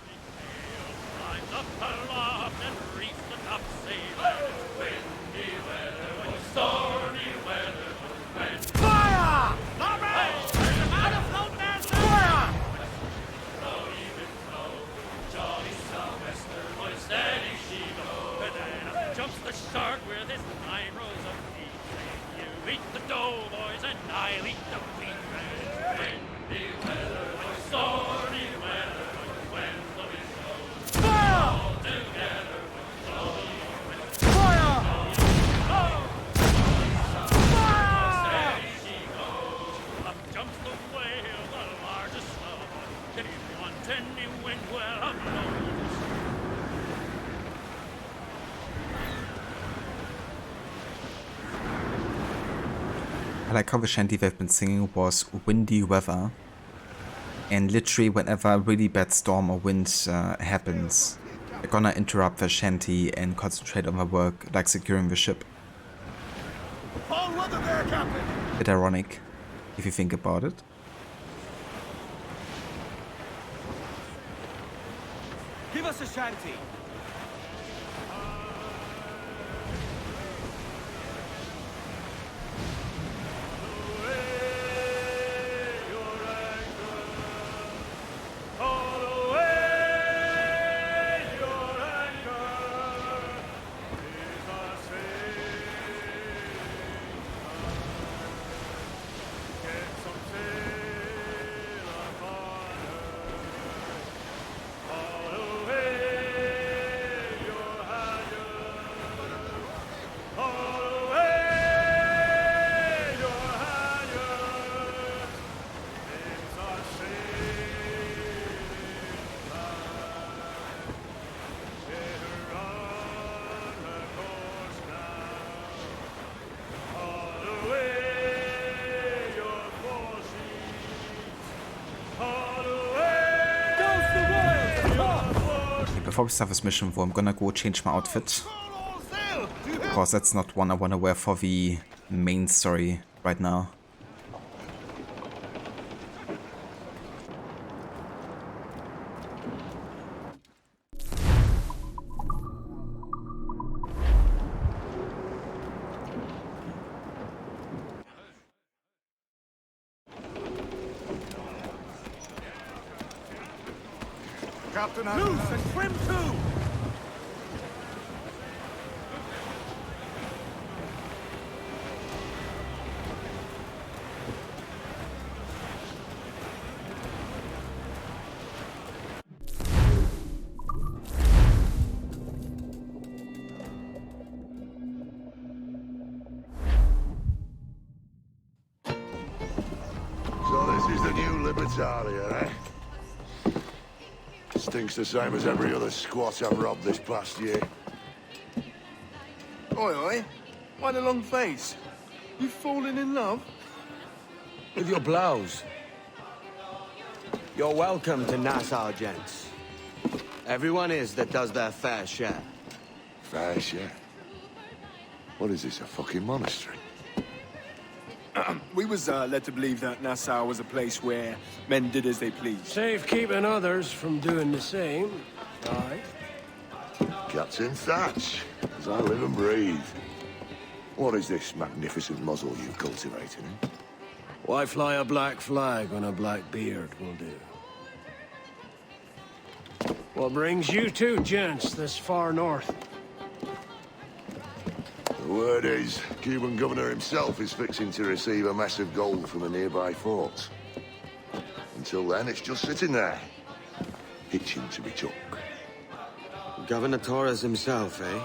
I like how the shanty they've been singing was windy weather, and literally whenever a really bad storm or wind happens, they're gonna interrupt the shanty and concentrate on their work, like securing the ship. Bit ironic, if you think about it. Give us a shanty. Before we start this mission, though, I'm gonna go change my outfit, because that's not one I wanna wear for the main story right now. Captain, Loose and trim too! So this is the new Libertalia, eh? Stinks the same as every other squat I've robbed this past year. Oi, oi. Why the long face? You falling in love? With your blouse. You're welcome to Nassau, gents. Everyone is that does their fair share. Fair share. What is this, a fucking monastery? We was led to believe that Nassau was a place where men did as they pleased. Safe keeping others from doing the same, aye? Captain Thatch, as I live and breathe. What is this magnificent muzzle you've cultivated? Why fly a black flag on a black beard will do. What brings you two gents this far north? The word is, Cuban governor himself is fixing to receive a mess of gold from a nearby fort. Until then, it's just sitting there, itching to be took. Governor Torres himself, eh?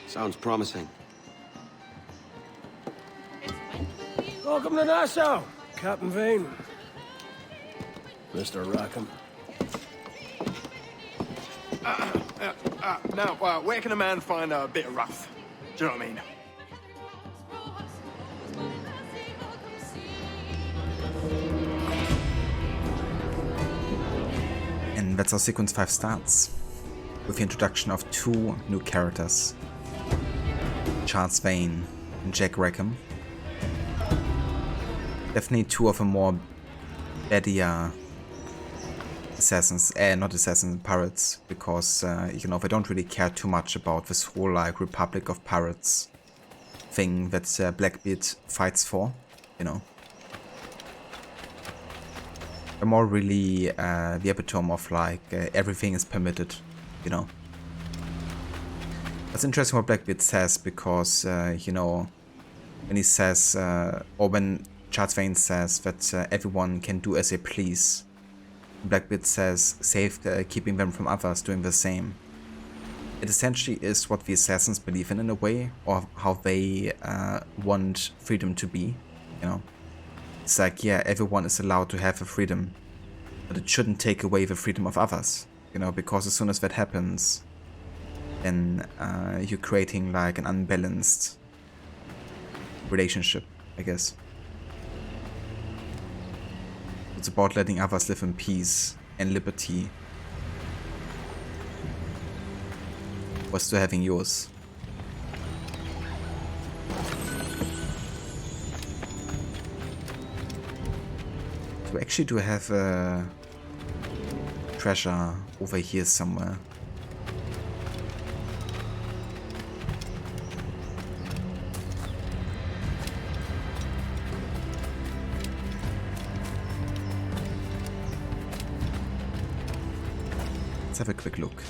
Sounds promising. Welcome to Nassau, Captain Vane. Mr. Rackham. Now, where can a man find a bit of rough? Do you know what I mean? And that's how sequence 5 starts, with the introduction of two new characters, Charles Vane and Jack Rackham. Definitely two of the more better assassins, not assassins, pirates, because, you know, they don't really care too much about this whole, like, Republic of Pirates thing that Blackbeard fights for, you know. They're more really the epitome of, like, everything is permitted, you know. That's interesting what Blackbeard says, because, you know, when he says, or when Charles Vane says that everyone can do as they please, Blackbeard says, keeping them from others doing the same. It essentially is what the assassins believe in a way, or how they want freedom to be, you know. It's like, yeah, everyone is allowed to have a freedom, but it shouldn't take away the freedom of others, you know, because as soon as that happens, then you're creating like an unbalanced relationship, I guess. It's about letting others live in peace and liberty, or still having yours. We actually do have a treasure over here somewhere. Let's have a quick look.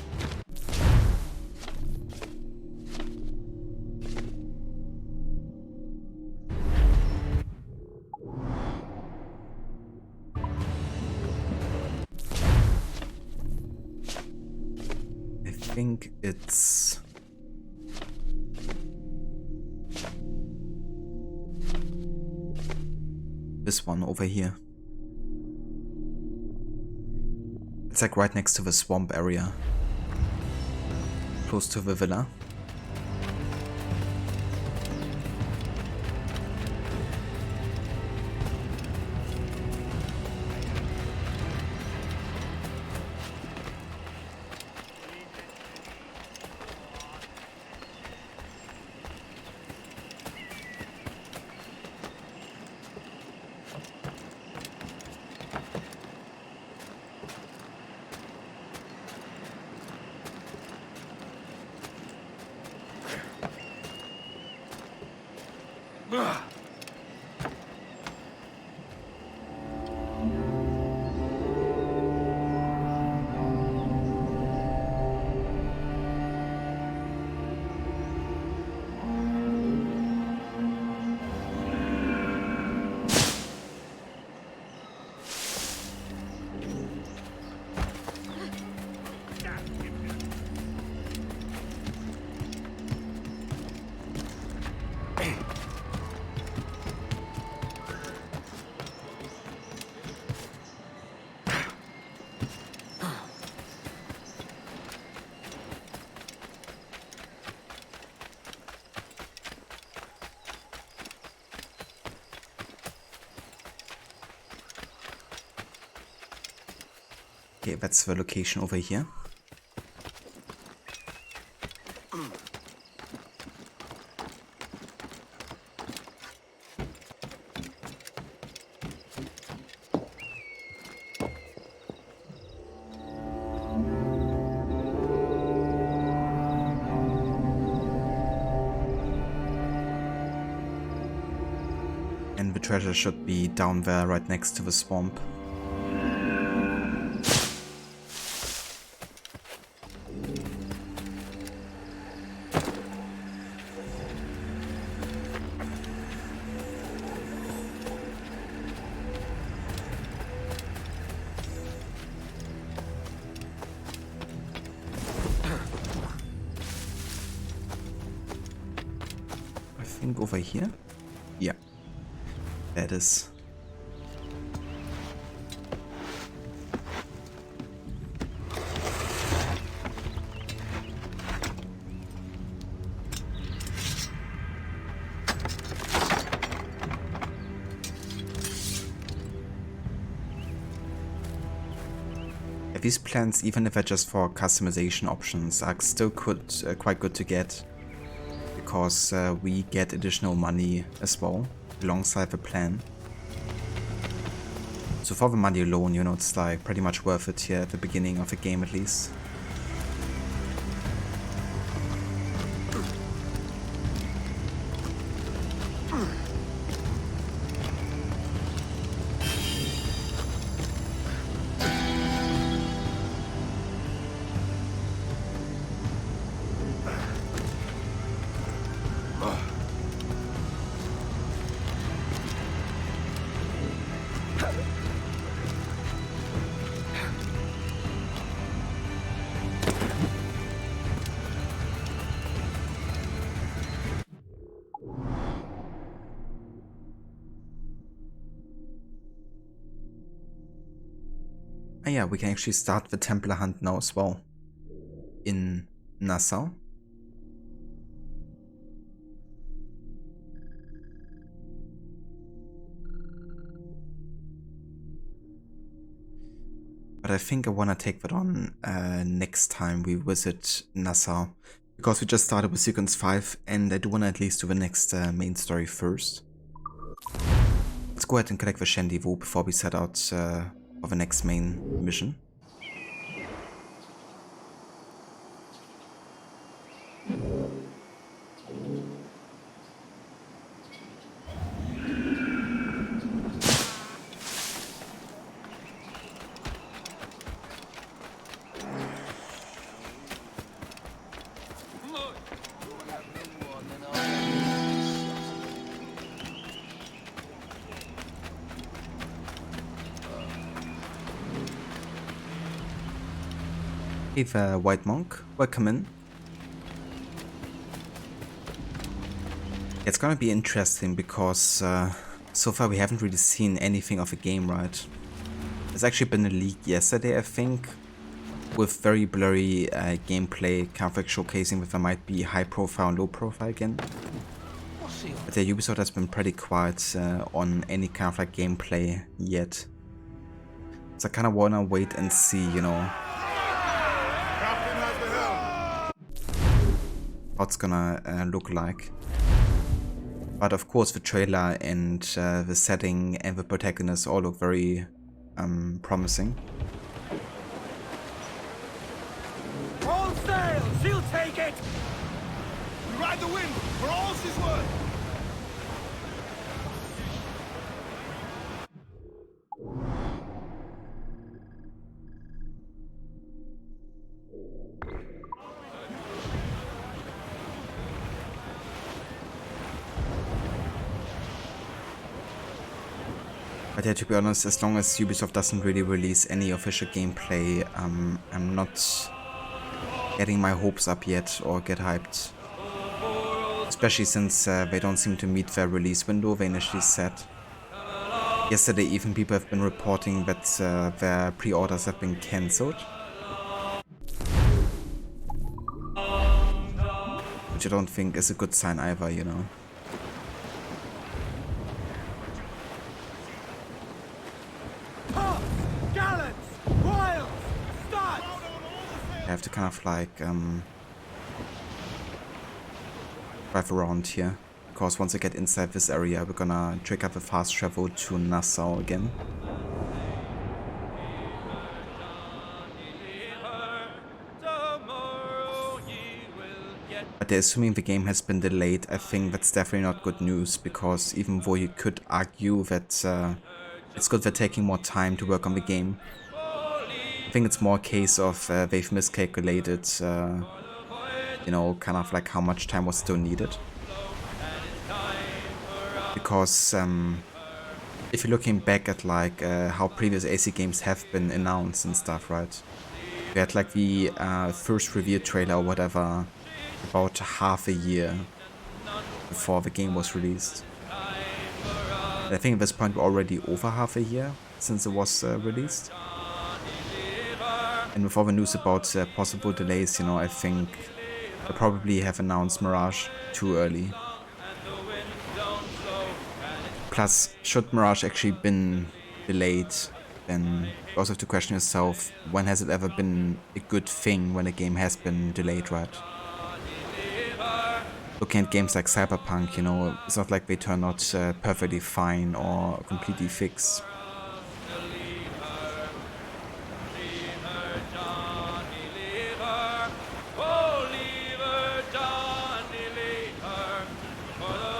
I think it's this one over here. It's like right next to the swamp area, close to the villa. Okay, that's the location over here. And the treasure should be down there right next to the swamp. I think over here? Yeah. That is. These plans, even if they're just for customization options, are still quite good to get, because we get additional money as well alongside the plan. So for the money alone, you know, it's like pretty much worth it here at the beginning of the game at least. Ah yeah, we can actually start the Templar hunt now as well. In Nassau. But I think I want to take that on next time we visit Nassau. Because we just started with Sequence 5 and I do want to at least do the next main story first. Let's go ahead and collect the Shandivu before we set out for the next main mission. Hey there, White Monk. Welcome in. It's gonna be interesting because so far we haven't really seen anything of the game, right? There's actually been a leak yesterday, I think, with very blurry gameplay, kind of like showcasing that there might be high profile and low profile again. But yeah, Ubisoft has been pretty quiet on any kind of like gameplay yet. So I kind of wanna wait and see, you know, how it's gonna look like. But of course the trailer and the setting and the protagonist all look very promising. All sail! She'll take it! We ride the wind, for all's his worth! But yeah, to be honest, as long as Ubisoft doesn't really release any official gameplay, I'm not getting my hopes up yet or get hyped. Especially since they don't seem to meet their release window they initially set. Yesterday even people have been reporting that their pre-orders have been cancelled. Which I don't think is a good sign either, you know. I have to kind of like drive around here, because once I get inside this area we're gonna trigger the fast travel to Nassau again. But assuming the game has been delayed, I think that's definitely not good news, because even though you could argue that it's good they're taking more time to work on the game, I think it's more a case of they've miscalculated, you know, kind of like how much time was still needed. Because if you're looking back at like how previous AC games have been announced and stuff, right? We had like the first review trailer or whatever about half a year before the game was released. And I think at this point we're already over half a year since it was released. And with all the news about possible delays, you know, I think they probably have announced Mirage too early. Plus, should Mirage actually been delayed, then you also have to question yourself, when has it ever been a good thing when a game has been delayed, right? Looking at games like Cyberpunk, you know, it's not like they turn out perfectly fine or completely fixed.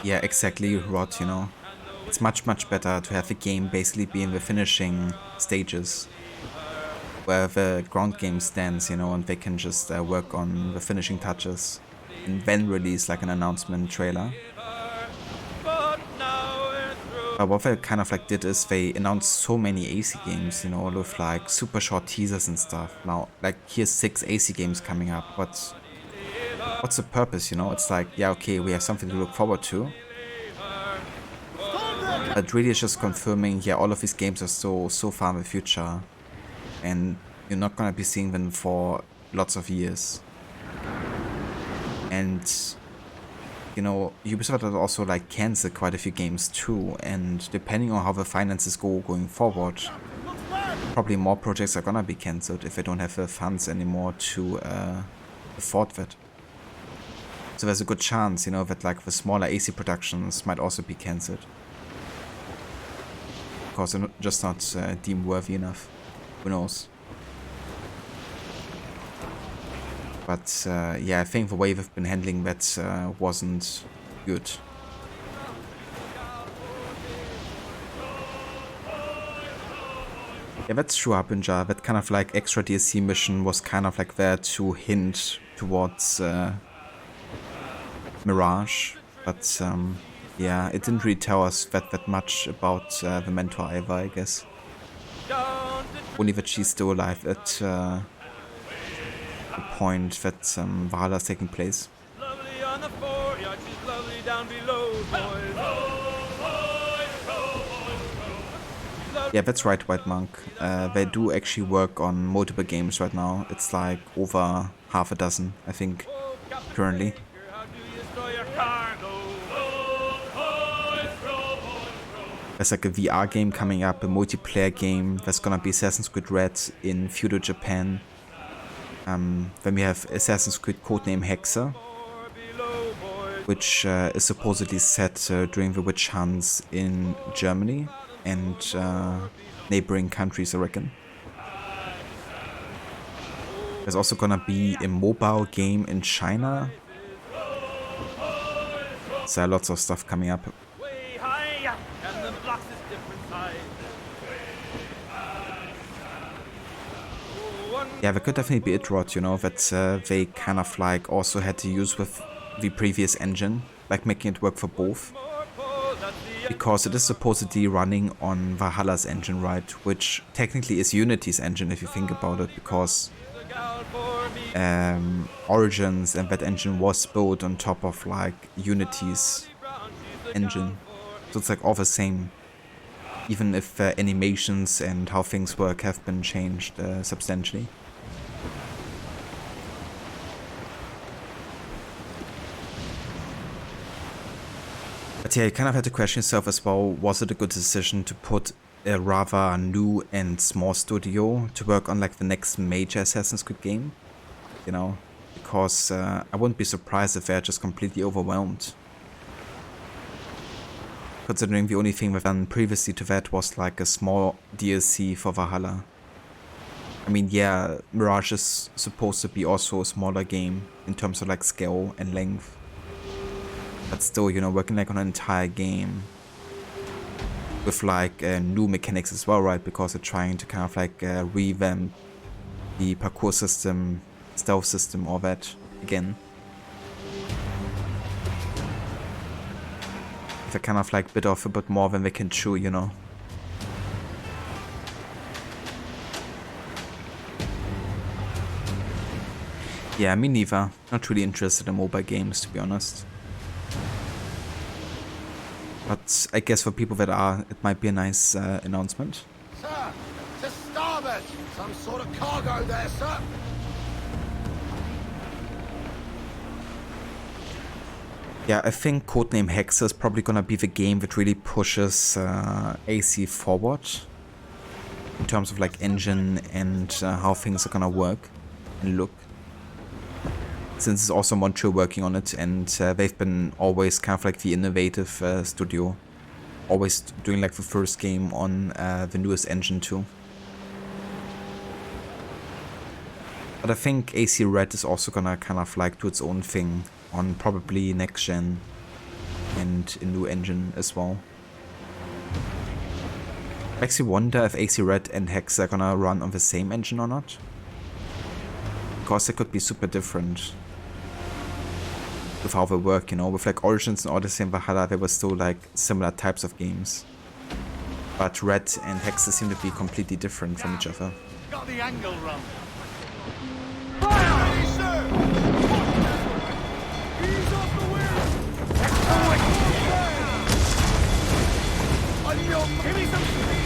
Yeah, exactly, Rod, you know. It's much better to have the game basically be in the finishing stages, where the ground game stands, you know, and they can just work on the finishing touches, and then release like an announcement trailer. But what they kind of like did is they announced so many AC games, you know, with like super short teasers and stuff. Now, like, here's 6 AC games coming up, but what's the purpose, you know? It's like, yeah, okay, we have something to look forward to. But really it's just confirming, yeah, all of these games are so far in the future. And you're not gonna be seeing them for lots of years. And, you know, Ubisoft has also like cancelled quite a few games too. And depending on how the finances go going forward, probably more projects are gonna be cancelled if they don't have the funds anymore to afford that. So there's a good chance, you know, that like the smaller AC productions might also be cancelled. Because they're just not deemed worthy enough. Who knows? But yeah, I think the way they've been handling that wasn't good. Yeah, that's true, Harbinger. That kind of like extra DLC mission was kind of like there to hint towards Mirage, but yeah, it didn't really tell us that much about the mentor either, I guess. Only that she's still alive at the point that Valhalla's taking place. Yeah, that's right, White Monk. They do actually work on multiple games right now. It's like over half a dozen, I think, currently. There's like a VR game coming up, a multiplayer game. There's gonna be Assassin's Creed Red in feudal Japan. Then we have Assassin's Creed Codename Hexer, which is supposedly set during the witch hunts in Germany and neighboring countries, I reckon. There's also gonna be a mobile game in China. So lots of stuff coming up. Yeah, that could definitely be it, Rod, you know, that they kind of like also had to use with the previous engine, like making it work for both. Because it is supposedly running on Valhalla's engine, right, which technically is Unity's engine if you think about it, because Origins and that engine was built on top of like Unity's engine. So it's like all the same. Even if animations and how things work have been changed substantially. But yeah, you kind of had to question yourself as well, was it a good decision to put a rather new and small studio to work on like the next major Assassin's Creed game? You know, because I wouldn't be surprised if they're just completely overwhelmed. Considering the only thing we've done previously to that was like a small DLC for Valhalla. I mean, yeah, Mirage is supposed to be also a smaller game in terms of like scale and length. But still, you know, working like on an entire game with like new mechanics as well, right? Because they're trying to kind of like revamp the parkour system, stealth system, all that again. They're kind of like bit off a bit more than they can chew, you know. Yeah, me neither. Not really interested in mobile games, to be honest. But I guess for people that are, it might be a nice announcement. Sir, to starboard! Some sort of cargo there, sir! Yeah, I think Codename Hexa is probably gonna be the game that really pushes AC forward in terms of like engine and how things are gonna work and look. Since it's also Montreal working on it, and they've been always kind of like the innovative studio, always doing like the first game on the newest engine too. But I think AC Red is also gonna kind of like do its own thing on probably next gen and a new engine as well. I actually wonder if AC Red and Hex are gonna run on the same engine or not, because they could be super different with how they work, you know. With like Origins and Odyssey and Valhalla, they were still like similar types of games, but Red and Hexa seem to be completely different from each other. Got the angle wrong. Ease off the wheel! Give me some speed!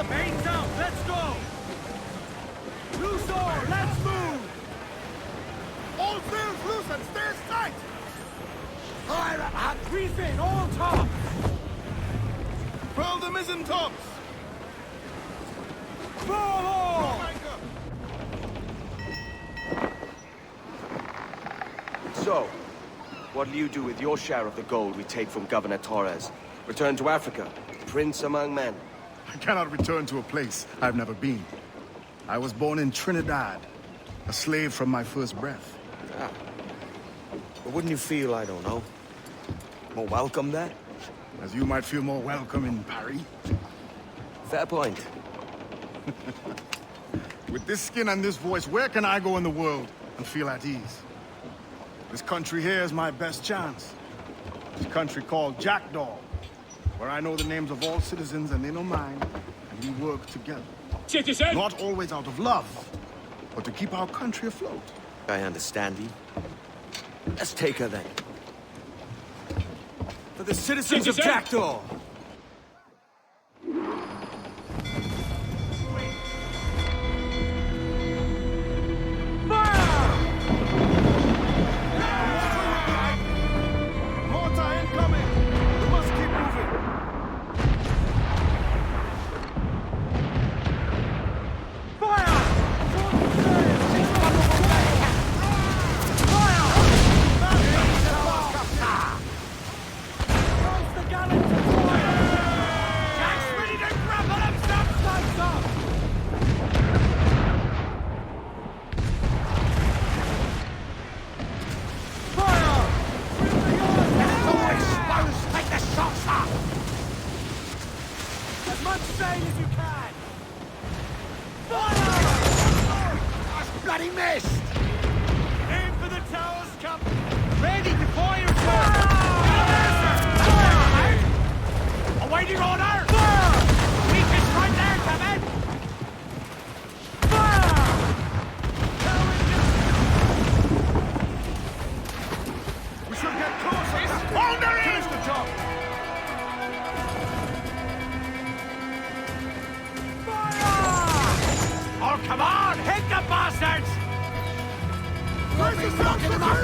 Vane's out! Let's go! Loose all! Let's move! All sails loose and stay tight! Fire at refit all tops! Furl the mizzen tops! Furl all! So, what'll you do with your share of the gold we take from Governor Torres? Return to Africa, prince among men? I cannot return to a place I've never been. I was born in Trinidad, a slave from my first breath. Ah. But wouldn't you feel, I don't know, more welcome there? As you might feel more welcome in Paris. Fair point. With this skin and this voice, where can I go in the world and feel at ease? This country here is my best chance. This country called Jackdaw, where I know the names of all citizens and they know mine, and we work together. Citizen! Not always out of love, but to keep our country afloat. I understand you. Let's take her then. For the citizens of Jackdaw! Gallant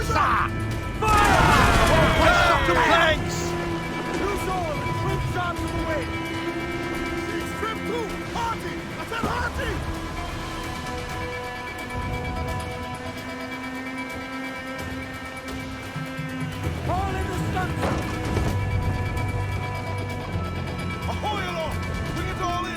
To planks! Use all and trim shots of the way! She's trim too! Hearty! I said hearty! All in the stunsail! Ahoy aloft! Bring it all in!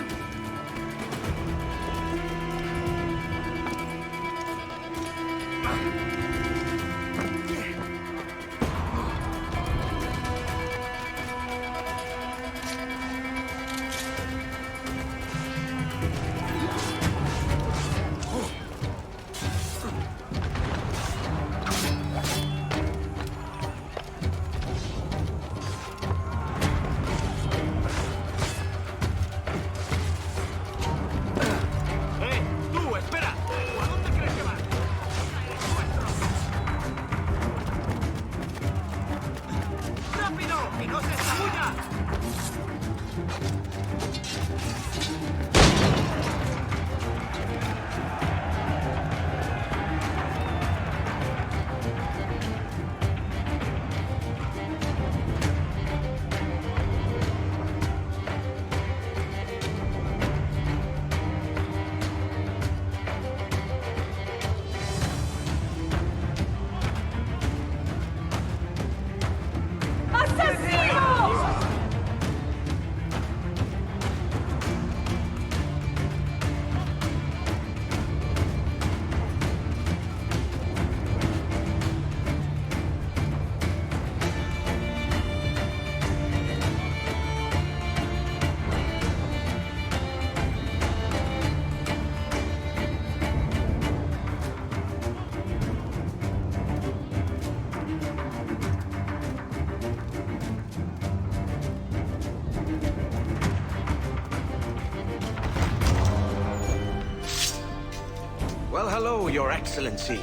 Well, hello, Your Excellency.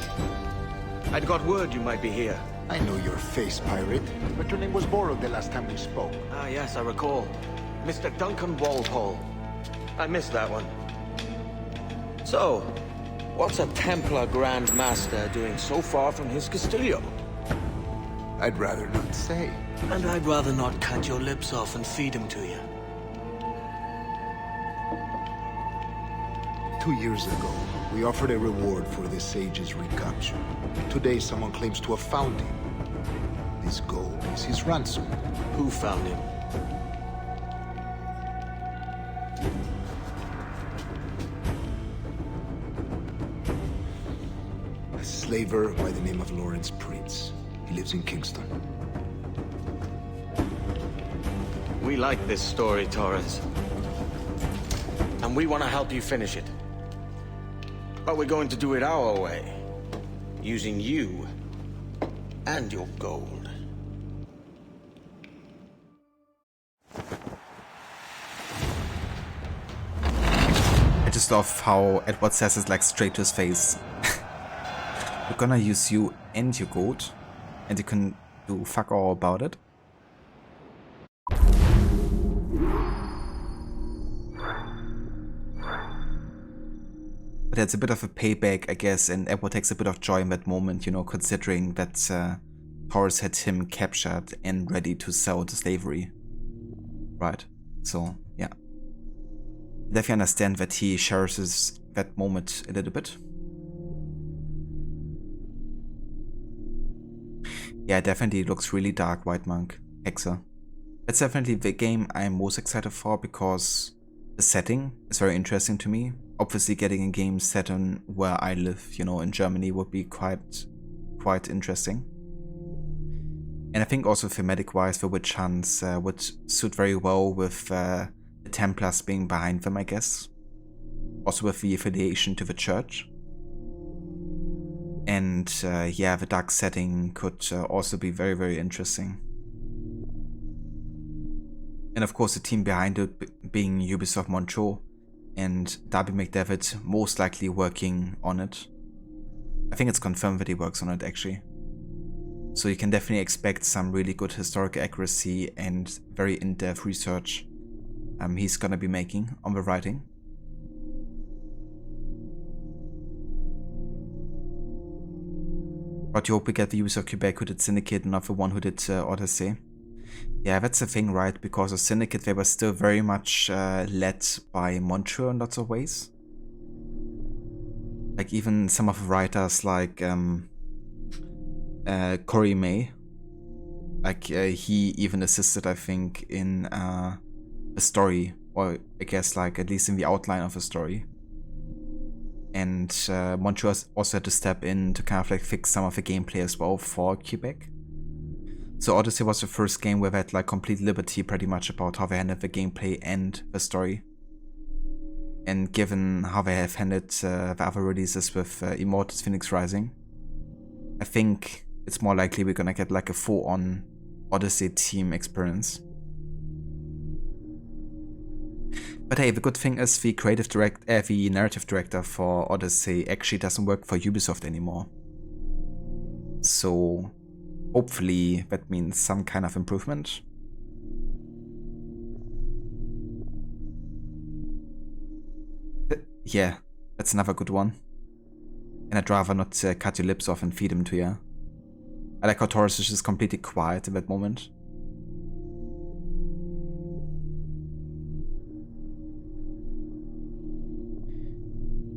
I'd got word you might be here. I know your face, pirate, but your name was borrowed the last time we spoke. Ah, yes, I recall. Mr. Duncan Walpole. I missed that one. So, what's a Templar Grand Master doing so far from his Castillo? I'd rather not say. And I'd rather not cut your lips off and feed him to you. 2 years ago, we offered a reward for the sage's recapture. Today, someone claims to have found him. This gold is his ransom. Who found him? A slaver by the name of Lawrence Prince. He lives in Kingston. We like this story, Torres. And we want to help you finish it. But we're going to do it our way. Using you and your gold. I just love how Edward says it like straight to his face. We're gonna use you and your gold, and you can do fuck all about it. But it's a bit of a payback, I guess, and Edward takes a bit of joy in that moment, you know, considering that Torres had him captured and ready to sell to slavery. Right, so, yeah. Definitely understand that he cherishes that moment a little bit. Yeah, definitely looks really dark, White Monk, Hexer. That's definitely the game I'm most excited for because the setting is very interesting to me. Obviously getting a game set on where I live, you know, in Germany would be quite interesting. And I think also thematic-wise, the witch hunts would suit very well with the Templars being behind them, I guess. Also with the affiliation to the church. And yeah, the dark setting could also be very, very interesting. And of course the team behind it being Ubisoft Montreal and Darby McDevitt most likely working on it. I think it's confirmed that he works on it actually. So you can definitely expect some really good historical accuracy and very in-depth research he's gonna be making on the writing. But you hope we get the user of Quebec who did Syndicate, not the one who did Odyssey. Yeah, that's the thing, right? Because of Syndicate, they were still very much led by Montreux in lots of ways. Like even some of the writers like Corey May, like he even assisted, I think, in the story, or I guess like at least in the outline of the story. And Montreux also had to step in to kind of like fix some of the gameplay as well for Quebec. So Odyssey was the first game where they had like complete liberty pretty much about how they handled the gameplay and the story. And given how they have handled the other releases with Immortals Phoenix Rising, I think it's more likely we're gonna get like a full-on Odyssey team experience. But hey, the good thing is the the narrative director for Odyssey actually doesn't work for Ubisoft anymore. So hopefully that means some kind of improvement. Yeah, that's another good one. And I'd rather not cut your lips off and feed them to you. I like how Taurus is just completely quiet in that moment.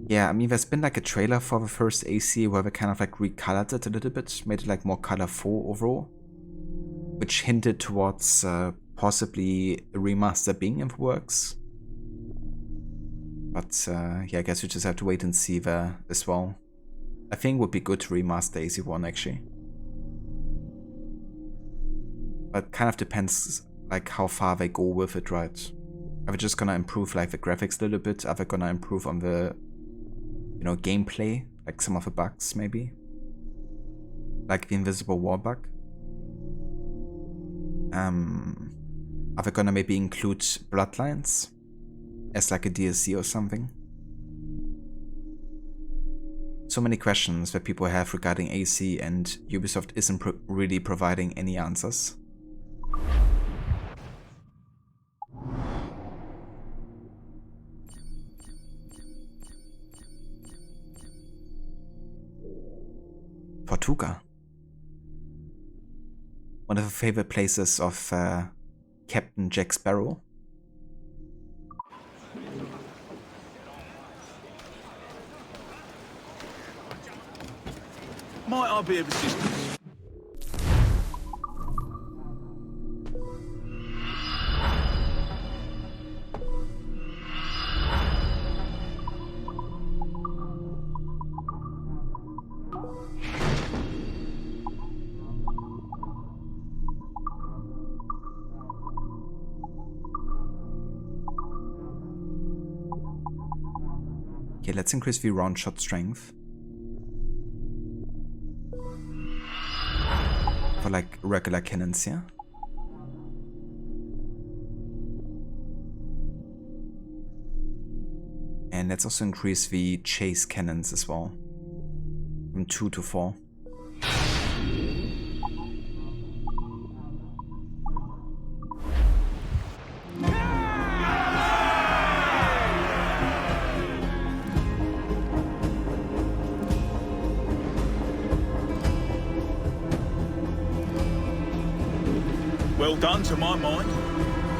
Yeah, I mean, there's been like a trailer for the first AC where they kind of like recolored it a little bit, made it like more colorful overall, which hinted towards possibly a remaster being in the works. But yeah, I guess we just have to wait and see there as well. I think it would be good to remaster AC1 actually. But kind of depends like how far they go with it, right? Are they just gonna improve like the graphics a little bit? Are they gonna improve on the, you know, gameplay? Like some of the bugs maybe? Like the Invisible War bug? Are they gonna maybe include Bloodlines as like a DLC or something? So many questions that people have regarding AC, and Ubisoft isn't really providing any answers. Tortuga. One of the favorite places of Captain Jack Sparrow. Might I be of assistance? Okay, let's increase the round shot strength. For like regular cannons, yeah? And let's also increase the chase cannons as well. From 2 to 4. Well done to my mind.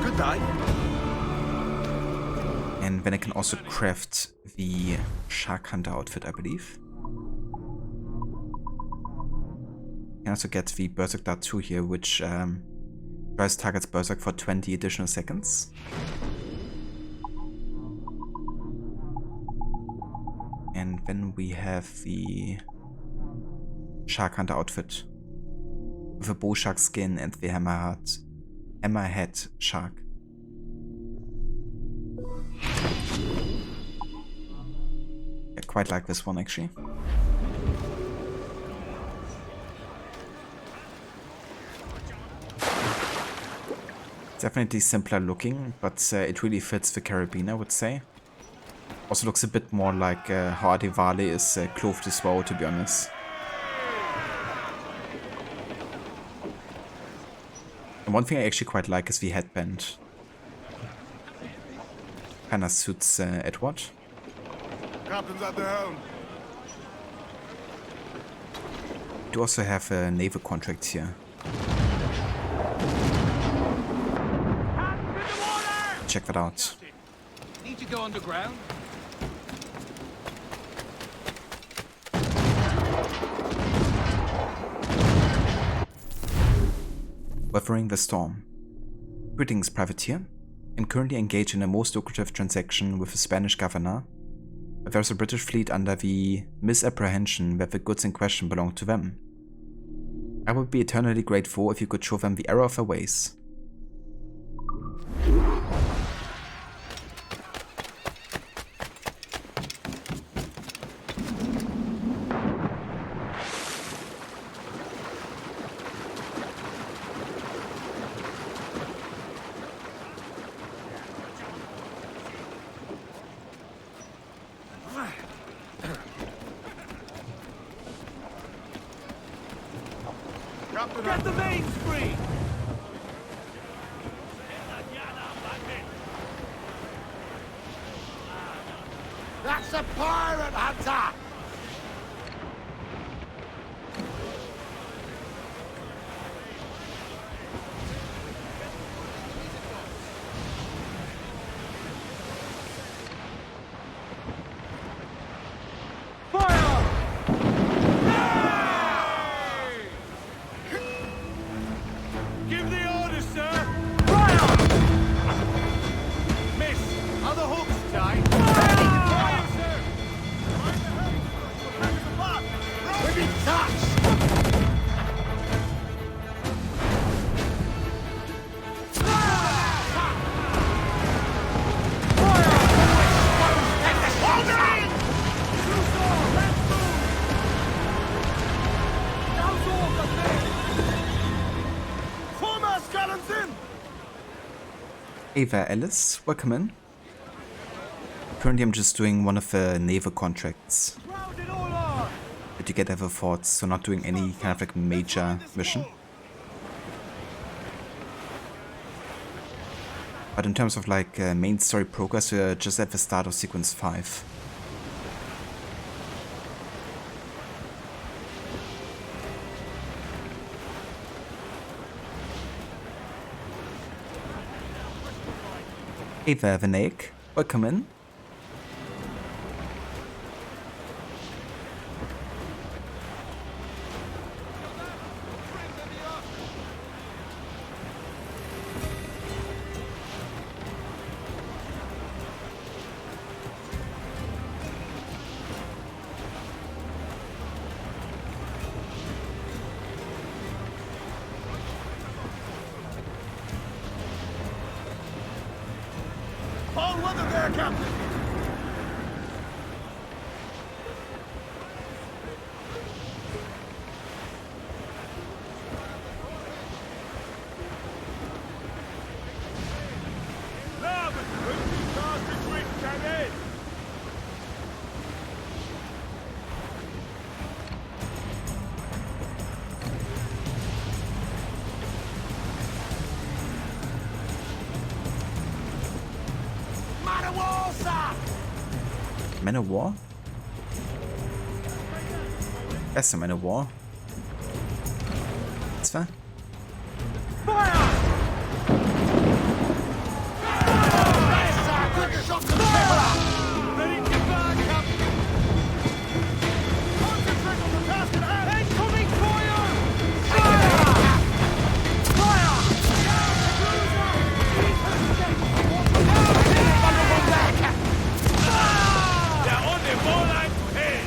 Good day. And then I can also craft the Shark Hunter outfit, I believe. I can also get the Berserk Dart 2 here, which tries targets Berserk for 20 additional seconds. And then we have the Shark Hunter outfit with a bow shark skin and the hammerhead shark. I quite like this one actually. Definitely simpler looking, but it really fits the Caribbean, I would say. Also looks a bit more like how Adivale is Clove to Swallow, to be honest. And one thing I actually quite like is the headband. Kinda suits Edward. Captain's at the helm. do also have a naval contract here. Check that out. Need to go underground? Weathering the storm. Greetings, privateer. I'm currently engaged in a most lucrative transaction with the Spanish governor, but there's a British fleet under the misapprehension that the goods in question belong to them. I would be eternally grateful if you could show them the error of their ways. Get the Vanes free! That's a pirate hunter! Give the order, sir! Fire! Miss, are the hooks tight? Fire, sir! We've been touched! Hold it in! Let's move! Now's all the men! Foremost gallants in! Hey there, Alice. Welcome in. Currently I'm just doing one of the naval contracts Round it all on! that you get Naval Forts, so not doing any kind of like major mission. But in terms of like main story progress, we're just at the start of sequence 5. Hey there, Vane. Welcome in. All weather there, Captain! Larboard! Fast retreat, Captain! Man of War? That's a Man of War. That's fine. Ready to fire, Captain! Concentrate on the task at hand! Incoming fire! Fire! They're on the ball line to hit!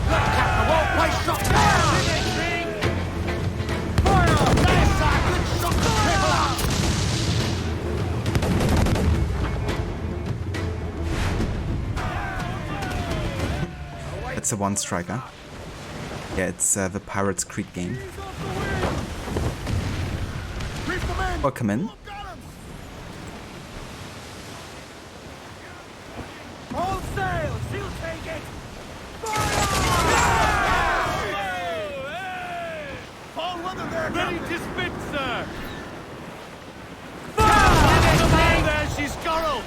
Captain, well placed shot! Fire! Good shot to triple up! It's a one striker. Yeah, it's the Pirates Creek game. Welcome in. All sail! She'll take it! All weather there, ready to spit, sir! Fire! There, she's Scorrel!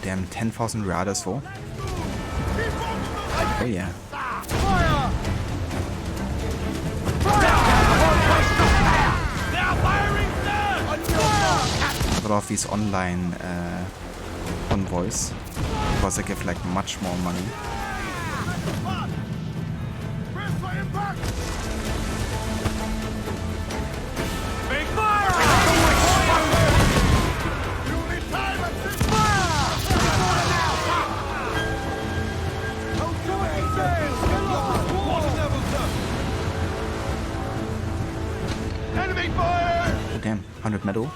Damn, 10,000 Riadas though. Oh yeah. A lot of these online convoys, because they give like much more money. Oh, damn, 100 medal.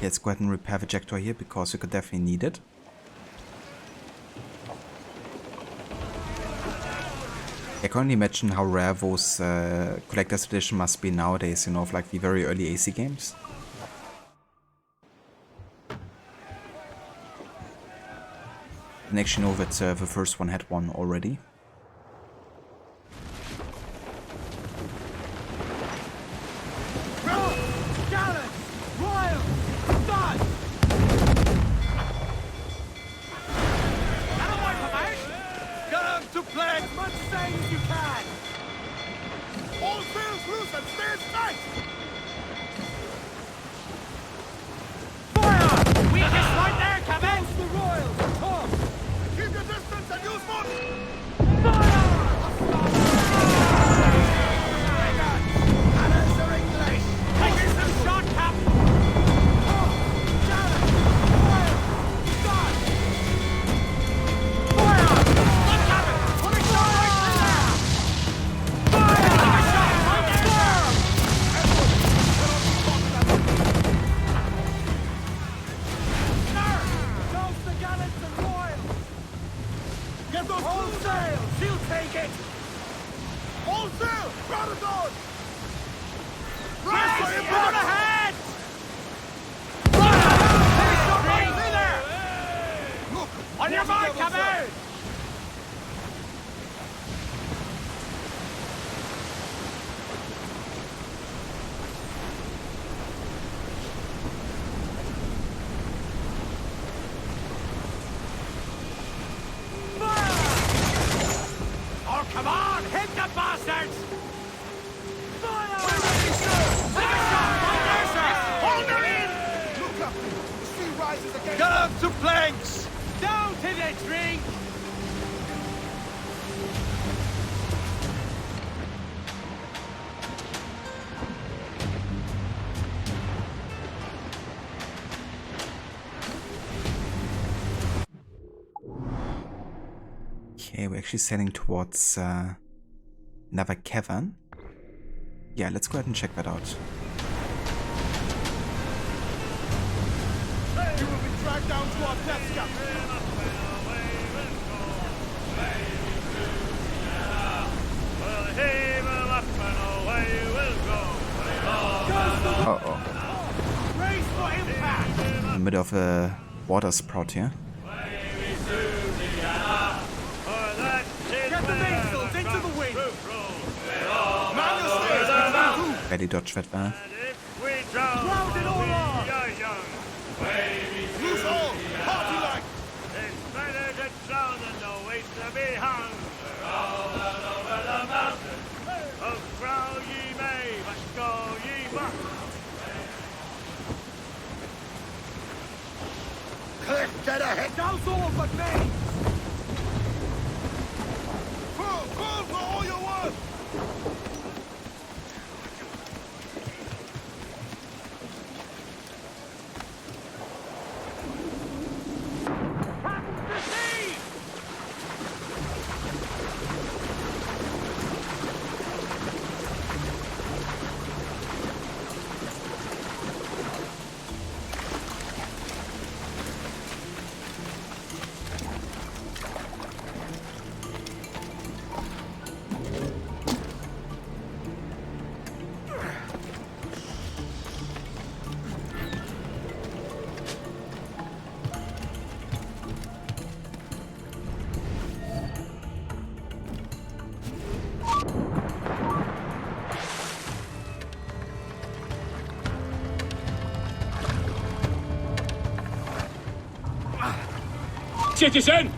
Let's go ahead and repair the Vejector here, because we could definitely need it. I can only imagine how rare those Collector's Edition must be nowadays, you know, of like the very early AC games. And actually know that the first one had one already. Okay, we're actually sailing towards Naval Cavern. Yeah, let's go ahead and check that out. You will be dragged down to our death, Captain. Uh-oh. In the middle of a water sprout here. Get the mainsails into the wind! Ready dodge that van. Round it all on! Loose all! Party like! It's better to drown than to wait to be hung. Rolling over the mountain. Of grow ye may, but go ye must. Cliff, dead ahead! Douse all but me! Pull for all you're worth! Citizen!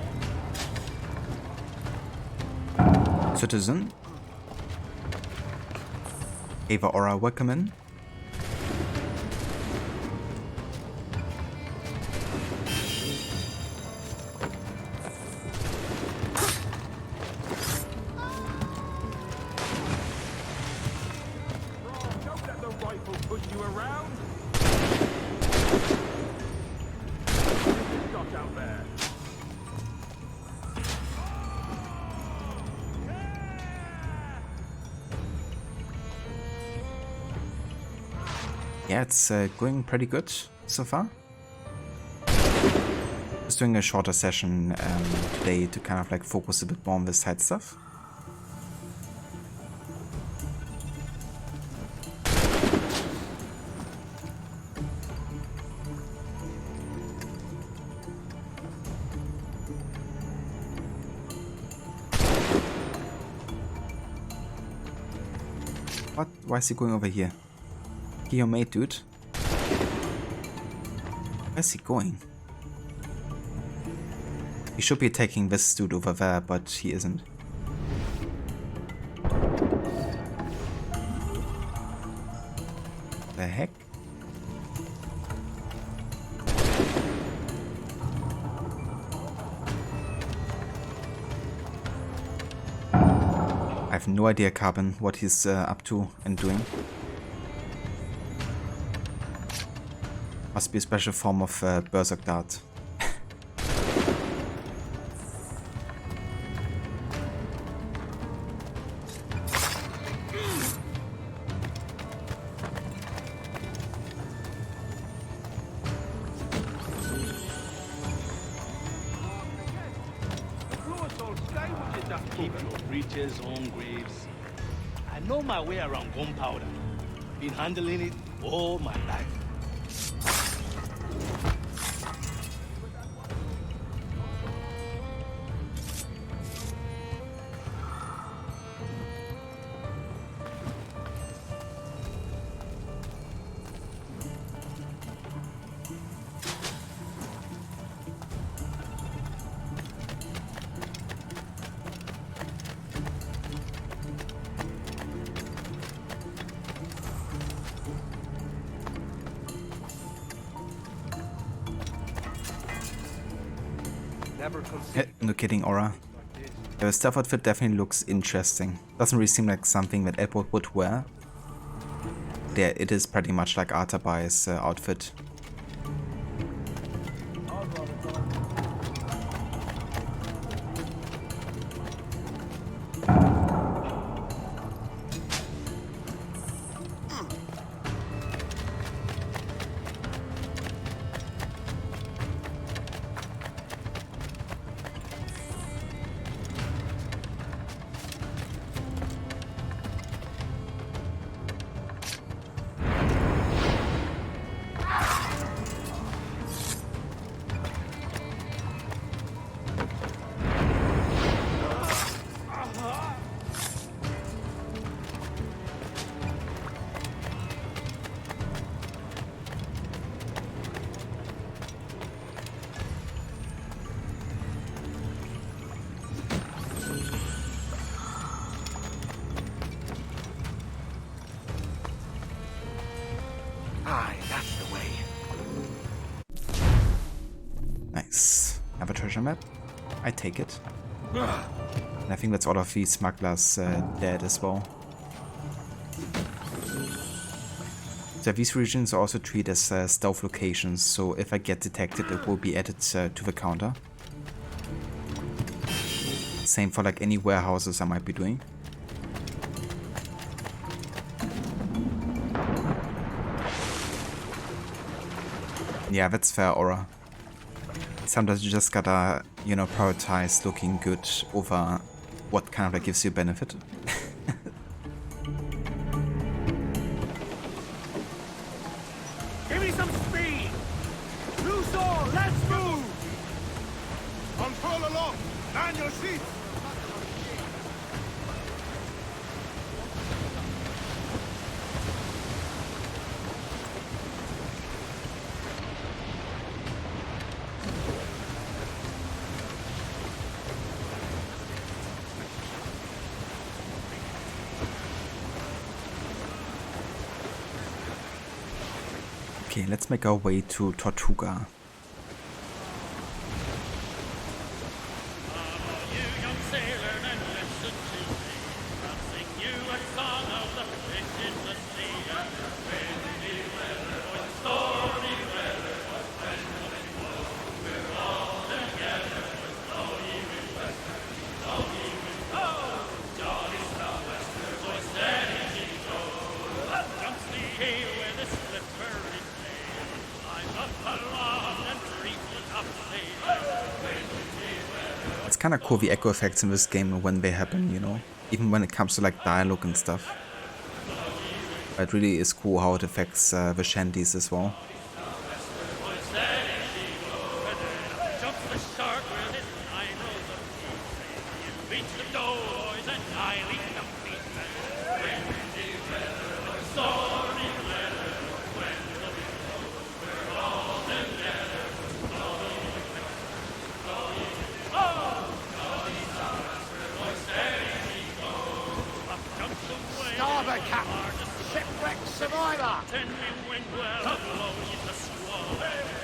Citizen. Ava Aura, welcome in. Don't let the rifle push you around! Got out there! Yeah, it's going pretty good so far. Just doing a shorter session today to kind of like focus a bit more on the side stuff. What? Why is he going over here? He your mate, dude. Where's he going? He should be taking this dude over there, but he isn't. The heck? I have no idea, Carbon, what he's up to and doing. Must be a special form of Berserk Dart. Keep your breeches on graves. I know my way around gunpowder. Been handling it all my life. No kidding, Aura. The staff outfit definitely looks interesting. Doesn't really seem like something that Edward would wear. Yeah, it is pretty much like Artabai's outfit. Nice. Another treasure map. I take it. And I think that's all of the smugglers dead as well. So these regions are also treated as stealth locations, so if I get detected it will be added to the counter. Same for like any warehouses I might be doing. Yeah, that's fair, Aura. Sometimes you just gotta, you know, prioritize looking good over what kind of like gives you benefit. Give me some speed! Loose all, let's move! Control along! Man your seats! Okay, let's make our way to Tortuga. It's kind of cool the echo effects in this game when they happen, you know, even when it comes to like dialogue and stuff. It really is cool how it affects the shanties as well.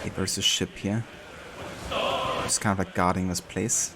Okay, there's a ship here. Just kind of like guarding this place.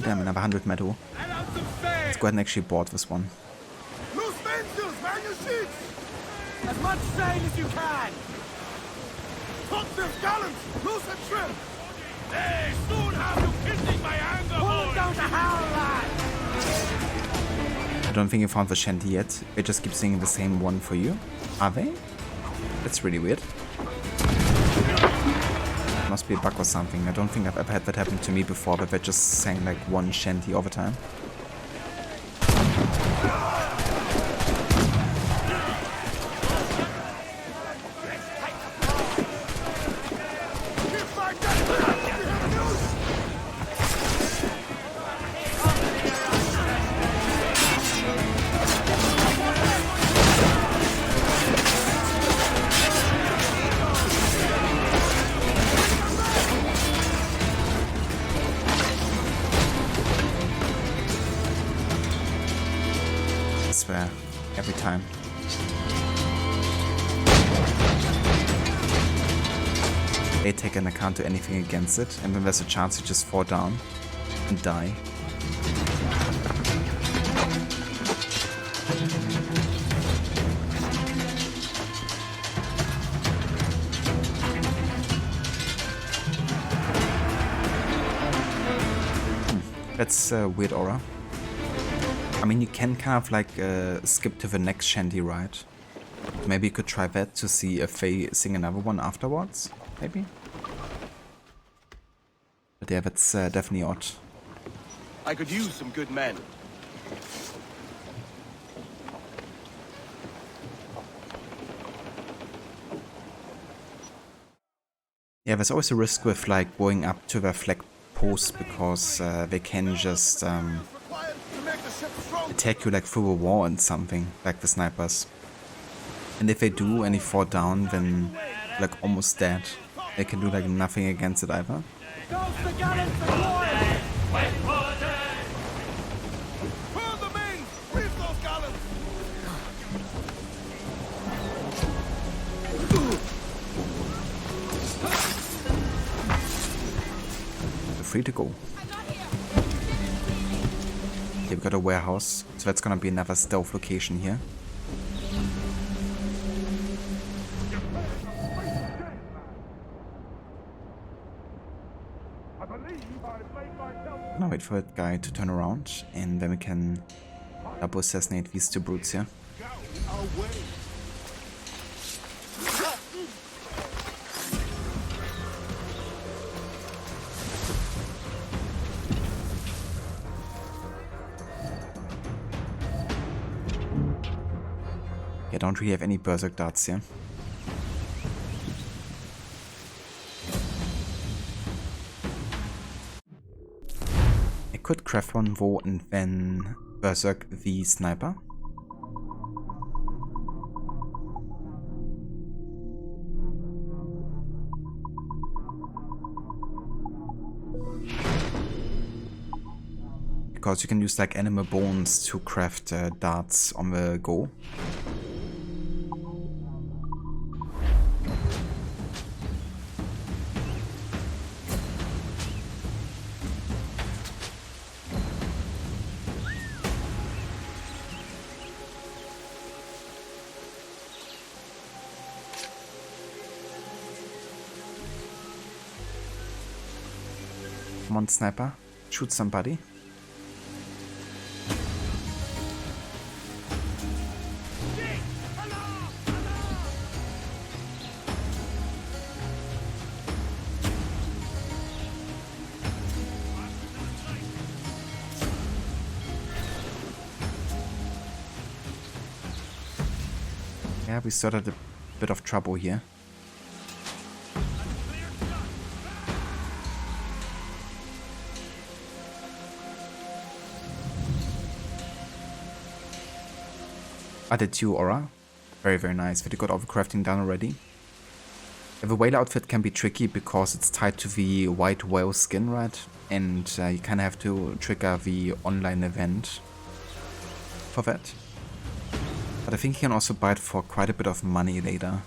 Damn, another 100 metal. Let's go ahead and actually board this one. Loose mainsails, man your seats! As much sail as you can! Topsails, gallants, loose and trim! Hey, soon have you kindling my anger, boys! Pull down to howl, lad! I don't think you found the shanty yet. They just keep singing the same one for you. Are they? That's really weird. Must be a bug or something. I don't think I've ever had that happen to me before, but they just sang like one shanty all the time. Every time. They take an account to anything against it, and then there's a chance you just fall down and die. That's a weird aura. I mean, you can kind of like skip to the next shanty, right? Maybe you could try that to see if they sing another one afterwards, maybe? But yeah, that's definitely odd. I could use some good men. Yeah, there's always a risk with like going up to their flag post because they can just attack you like through a wall and something, like the snipers. And if they do and you fall down, then like almost dead. They can do like nothing against it either. Free to go. Okay, we've got a warehouse, so that's gonna be another stealth location here. Now wait for that guy to turn around, and then we can double assassinate these two brutes here. I don't really have any berserk darts here. I could craft one though and then berserk the sniper. Because you can use like animal bones to craft darts on the go. Come on, sniper. Shoot somebody. Yeah, we started a bit of trouble here. Added 2 aura. Very, very nice. That you got all the crafting done already. The whale outfit can be tricky because it's tied to the white whale skin, right? And you kind of have to trigger the online event for that. But I think you can also buy it for quite a bit of money later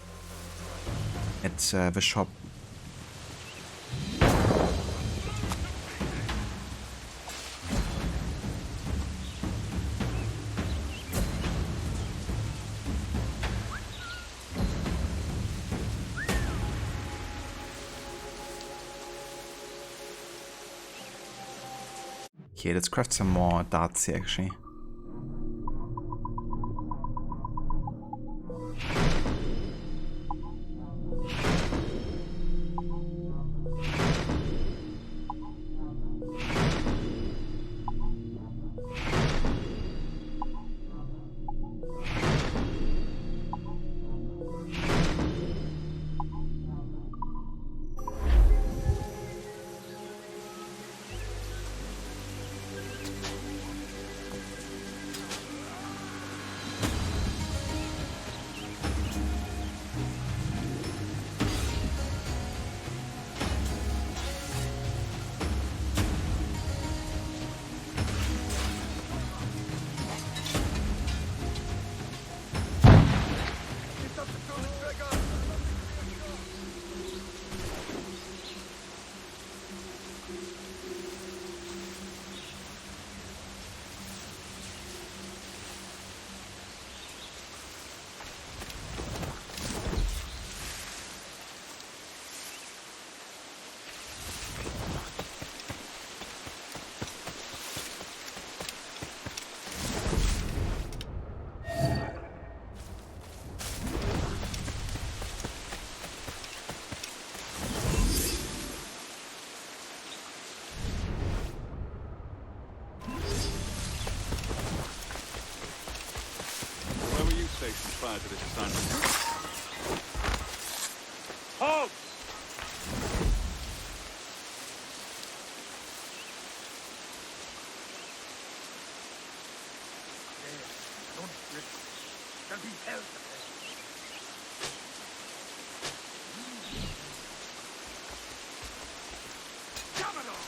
at the shop. Okay, let's craft some more darts here actually. Prior to this assignment. Halt! be held to this. Commodore!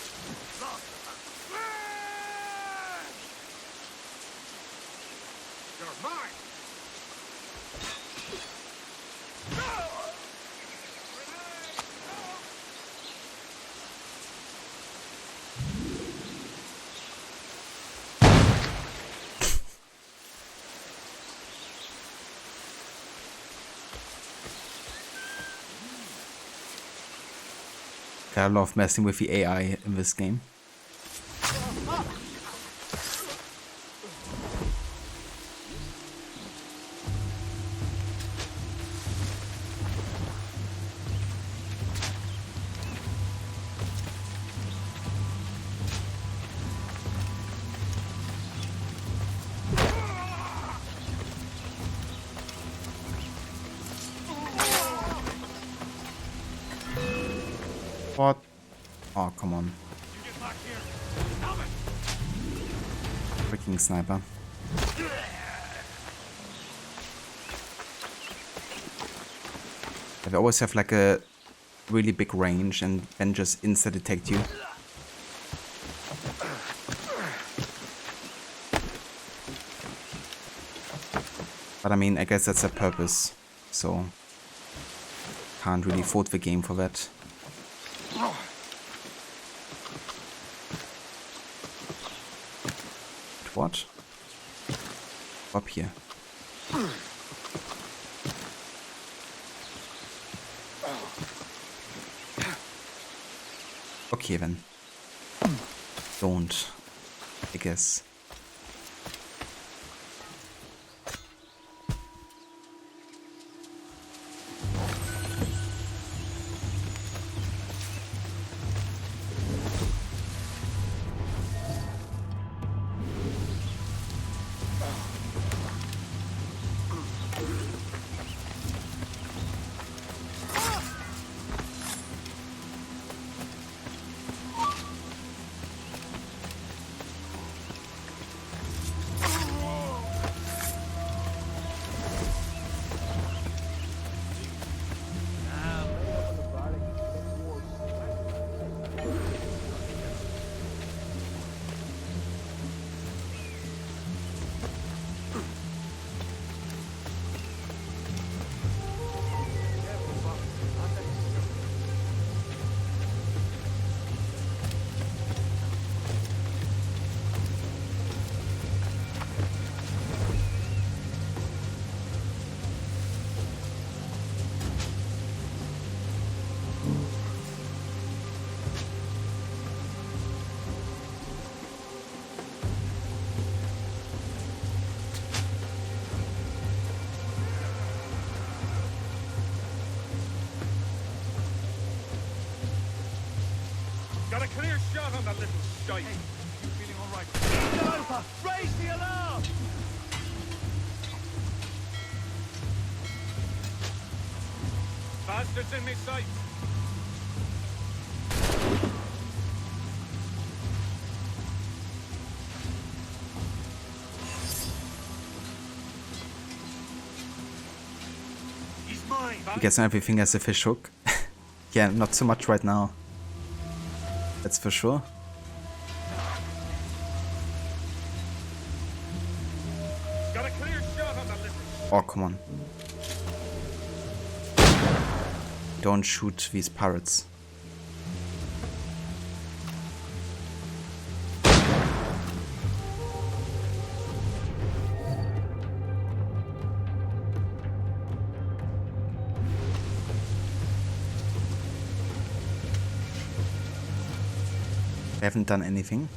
Lost the man. You're mine! I love messing with the AI in this game. What? Oh, come on. Freaking sniper. They always have like a really big range and then just insta detect you. But I mean, I guess that's their purpose, so can't really fault the game for that. What? Up here. Okay then. Don't, I guess. Got a clear shot on that little shite. Hey, you feeling all right? Alpha, raise the alarm! Bastards in me sight. He's mine. You guess everything has a fish hook. Yeah, not so much right now. That's for sure. Got a clear shot on that little. Oh, come on. Don't shoot these pirates. They haven't done anything.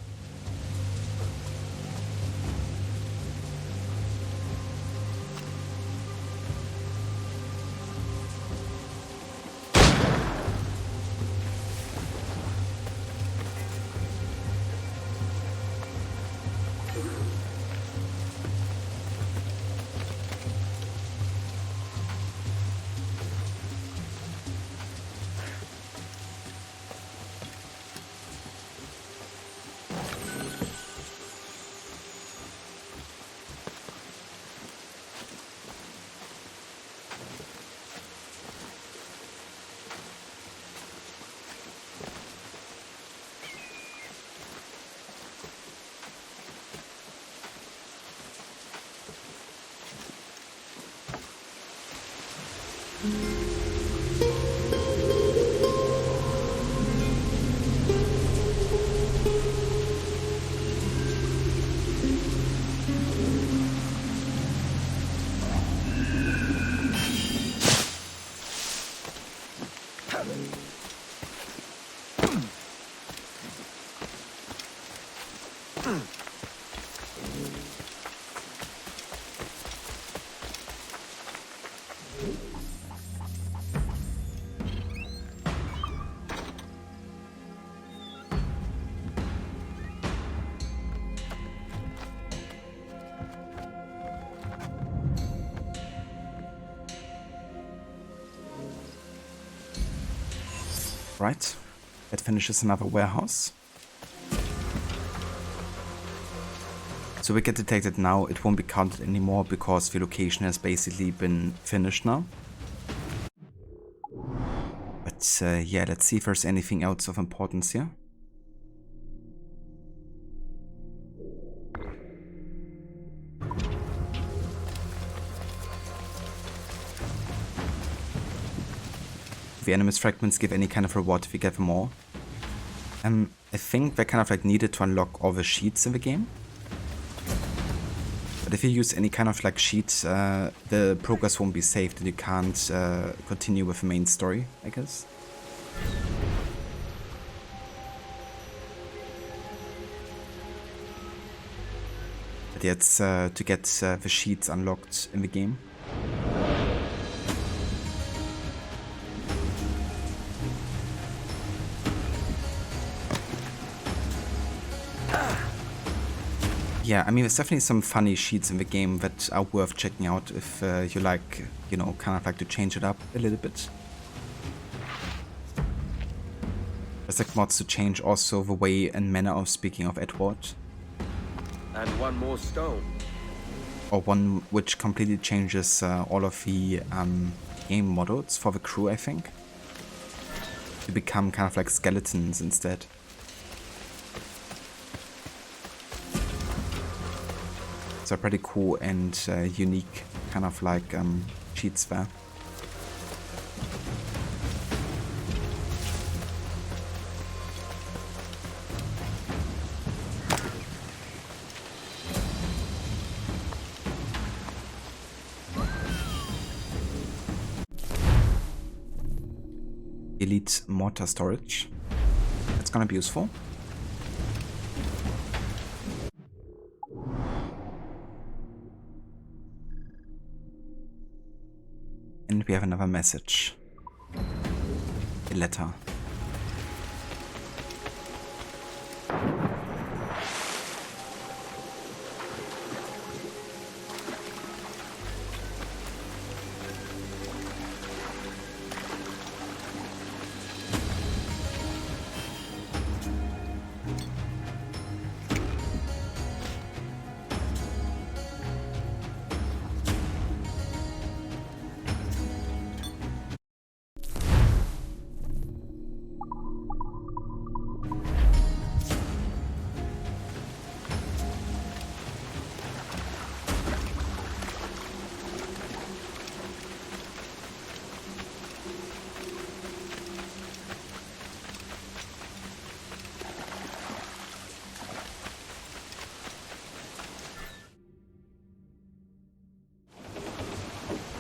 Right, that finishes another warehouse. So we get detected now, it won't be counted anymore because the location has basically been finished now. But yeah, let's see if there's anything else of importance here. The animus fragments give any kind of reward if you get them all. I think they're kind of like needed to unlock all the sheets in the game. But if you use any kind of like sheets, the progress won't be saved and you can't continue with the main story, I guess. But yeah, it's to get the sheets unlocked in the game. Yeah, I mean, there's definitely some funny sheets in the game that are worth checking out if you like, you know, kind of like to change it up a little bit. There's like mods to change also the way and manner of speaking of Edward. And one more stone. Or one which completely changes all of the game models for the crew, I think. To become kind of like skeletons instead. So pretty cool and unique kind of like cheats there. Elite mortar storage. That's gonna be useful. And we have another message. A letter.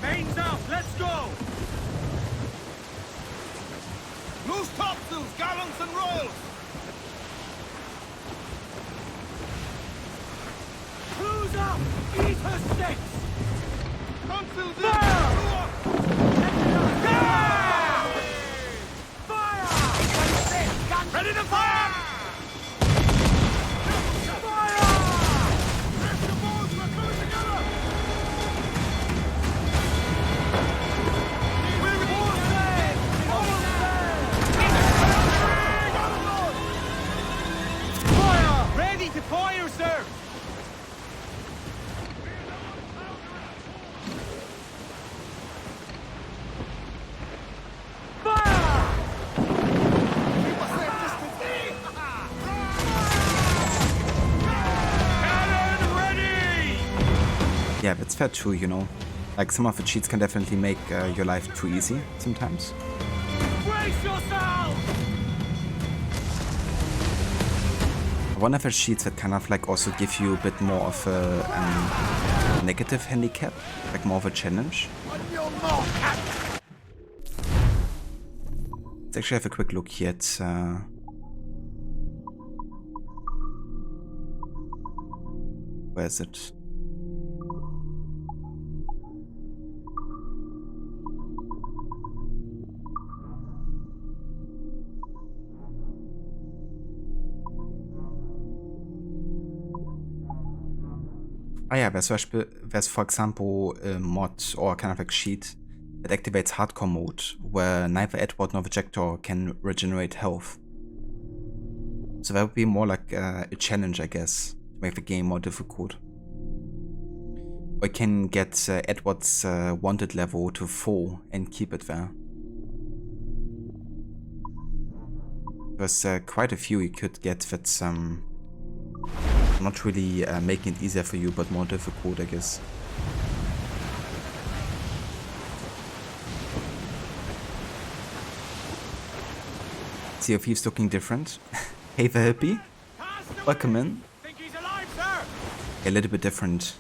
Vane's out! Let's go! Loose topsails, gallants and royals! Crews up! Eat her sticks! Topsails in! Fire! Fire! Ready to fire! Fire, sir! Fire! Cannon ready! Yeah, that's fair too, you know. Like some of the cheats can definitely make your life too easy sometimes. Brace yourself! One of the sheets that kind of like also give you a bit more of a negative handicap, like more of a challenge. Let's actually have a quick look here at Where is it? Ah yeah, there's for example a mod or kind of like sheet that activates hardcore mode, where neither Edward nor Vejector can regenerate health. So that would be more like a challenge, I guess, to make the game more difficult. Or you can get Edward's wanted level to 4 and keep it there. There's quite a few you could get that's not really making it easier for you, but more difficult, I guess. Sea of Thieves looking different. Hey the hippie, welcome in. Think he's alive, sir? A little bit different.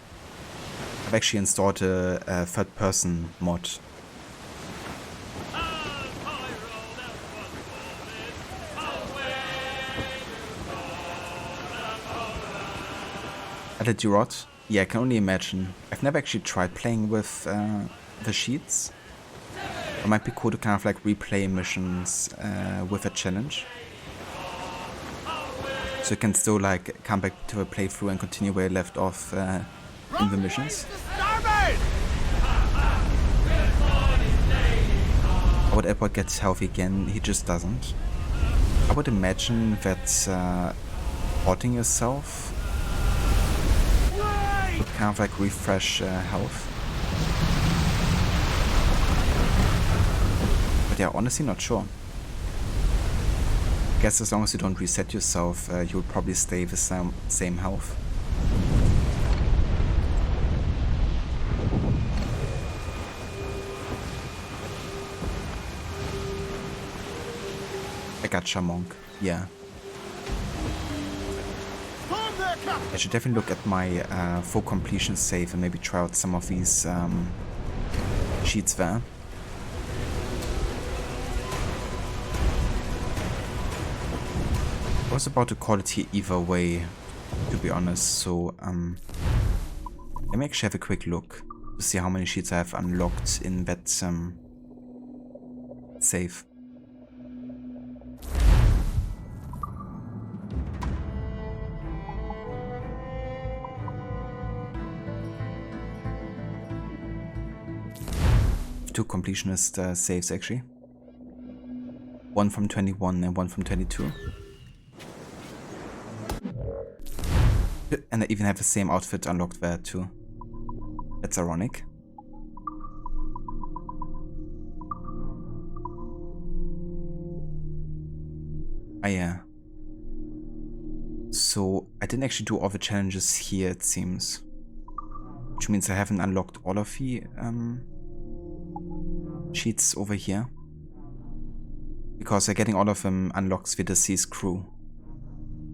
I've actually installed a third person mod. Did you rot? Yeah, I can only imagine. I've never actually tried playing with the sheets. It might be cool to kind of like replay missions with a challenge. So you can still like come back to a playthrough and continue where you left off in the missions. How would Edward get healthy again? He just doesn't. I would imagine that porting yourself would kind of like refresh health. But yeah, honestly not sure. I guess as long as you don't reset yourself, you'll probably stay the same health. I gotcha, monk. Yeah. I should definitely look at my full completion save and maybe try out some of these sheets there. I was about to call it here either way, to be honest, so let me actually have a quick look to see how many sheets I have unlocked in that save. Two completionist saves actually. One from 21 and one from 22. And I even have the same outfit unlocked there too. That's ironic. Ah yeah. So I didn't actually do all the challenges here, it seems. Which means I haven't unlocked all of the sheets over here. Because getting all of them unlocks the deceased crew.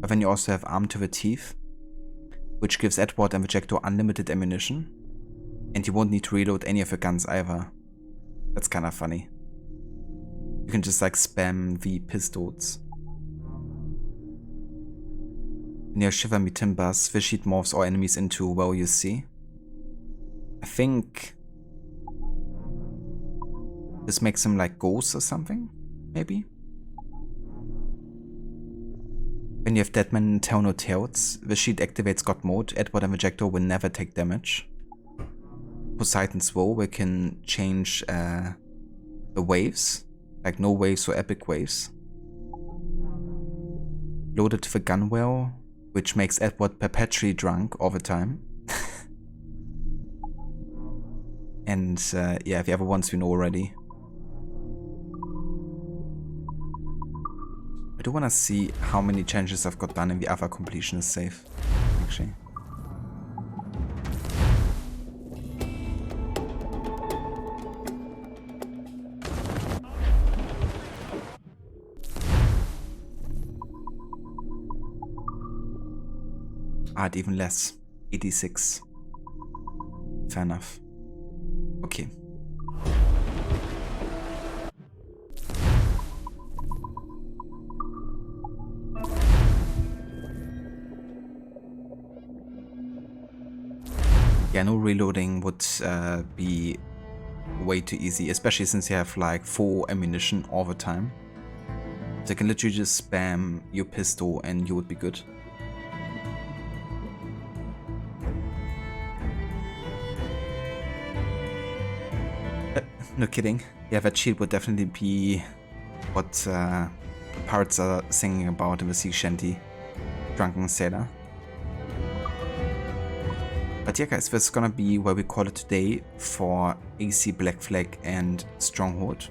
But then you also have Armed to the Teeth, which gives Edward and Vejector unlimited ammunition. And you won't need to reload any of your guns either. That's kind of funny. You can just like spam the pistols. Near Shiver Me Timbers, the sheet morphs all enemies into, well, you see. I think this makes them like ghosts or something, maybe? When you have Deadman Tell No Tales, the sheet activates God mode. Edward and Vejector will never take damage. Poseidon's Woe, we can change the waves, like no waves or epic waves. Loaded to the Gunwale, which makes Edward perpetually drunk all the time. And yeah, the other ones we know already. I do want to see how many challenges I've got done in the other completionist save, actually. Ah, even less. 86. Fair enough. Okay. Yeah, no reloading would be way too easy, especially since you have like 4 ammunition all the time. So you can literally just spam your pistol and you would be good. No kidding. Yeah, that shield would definitely be what pirates are singing about in the sea shanty. Drunken sailor. But yeah guys, this is gonna be where we call it today for AC Black Flag and Stronghold.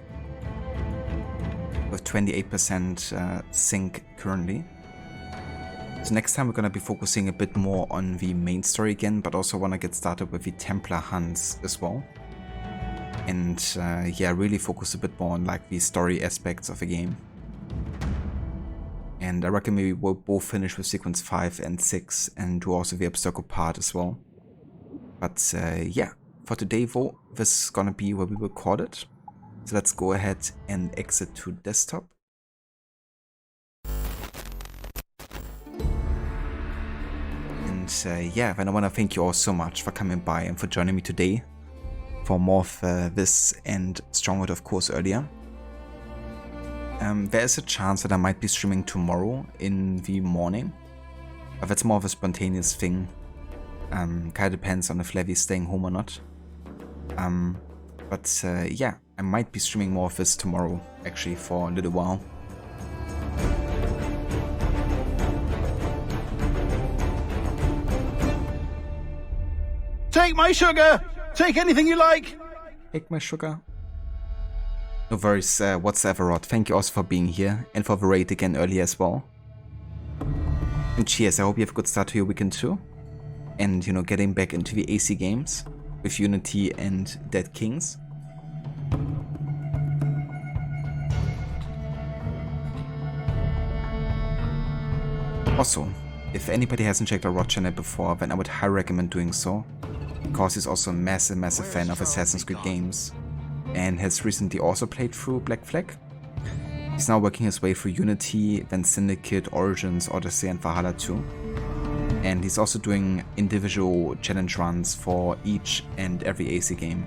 With 28% sync currently. So next time we're gonna be focusing a bit more on the main story again, but also wanna get started with the Templar hunts as well. And yeah, really focus a bit more on like the story aspects of the game. And I reckon maybe we'll both finish with sequence 5 and 6 and do also the obstacle part as well. But yeah, for today though, this is gonna be where we record it. So let's go ahead and exit to desktop. And yeah, then I wanna thank you all so much for coming by and for joining me today for more of this and Stronghold of course earlier. There is a chance that I might be streaming tomorrow in the morning, but that's more of a spontaneous thing. Kinda depends on if Levy's staying home or not. But yeah, I might be streaming more of this tomorrow, actually, for a little while. Take my sugar! Take anything you like! Take my sugar. No worries whatsoever, Rod. Thank you also for being here and for the raid again earlier as well. And cheers, I hope you have a good start to your weekend too. And, you know, getting back into the AC games with Unity and Dead Kings. Also, if anybody hasn't checked out Rod's channel before, then I would highly recommend doing so, because he's also a massive fan of Assassin's Creed games, and has recently also played through Black Flag. He's now working his way through Unity, then Syndicate, Origins, Odyssey and Valhalla too. And he's also doing individual challenge runs for each and every AC game.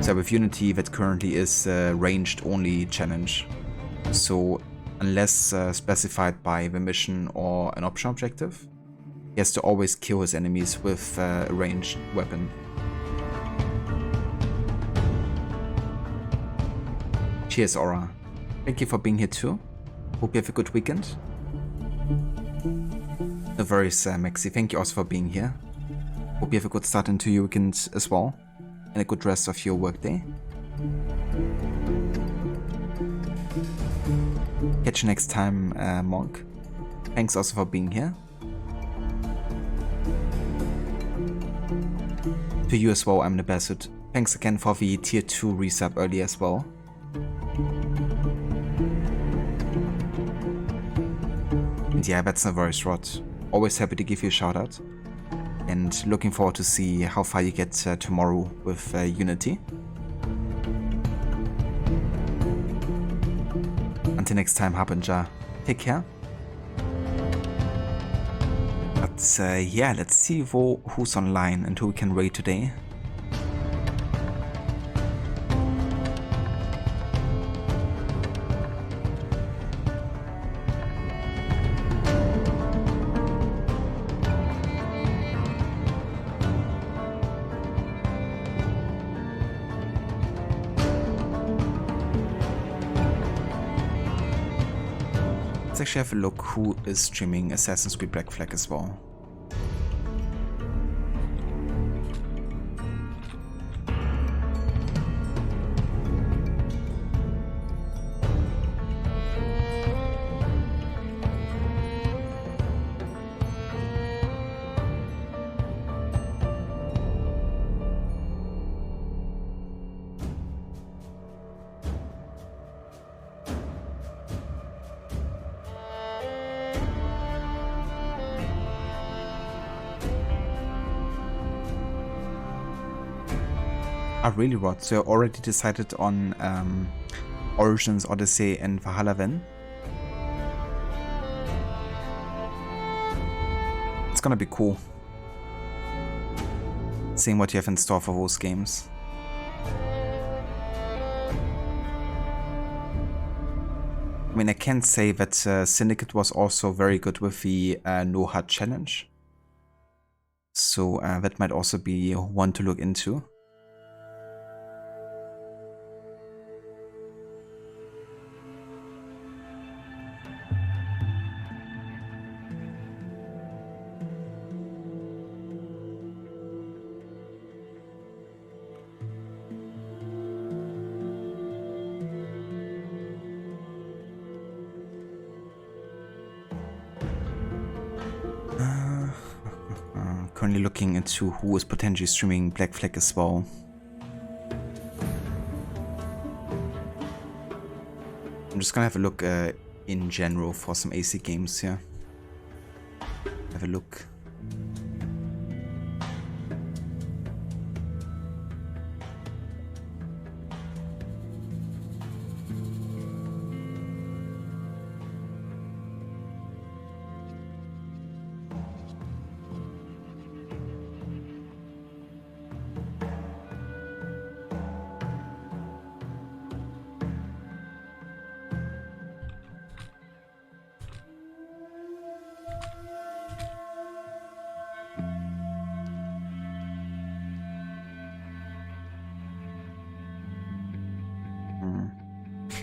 So with Unity, that currently is a ranged only challenge. So unless specified by the mission or an optional objective, he has to always kill his enemies with a ranged weapon. Cheers, Aura. Thank you for being here too. Hope you have a good weekend. No worries, Maxi. Thank you also for being here. Hope you have a good start into your weekend as well, and a good rest of your workday. Catch you next time, Monk. Thanks also for being here. To you as well, I'm the Basset. Thanks again for the tier 2 resub earlier as well. And yeah, that's no worries, Rod. Always happy to give you a shout out. And looking forward to see how far you get tomorrow with Unity. Until next time, Harbinger, take care. But yeah, let's see who's online and who we can raid today. Let's actually have a look who is streaming Assassin's Creed Black Flag as well. Ah, really, Rod? So you already decided on Origins, Odyssey and Valhalla then? It's gonna be cool. seeing what you have in store for those games. I mean, I can say that Syndicate was also very good with the No HUD challenge. So that might also be one to look into. Currently looking into who is potentially streaming Black Flag as well. I'm just gonna have a look in general for some AC games here. Have a look.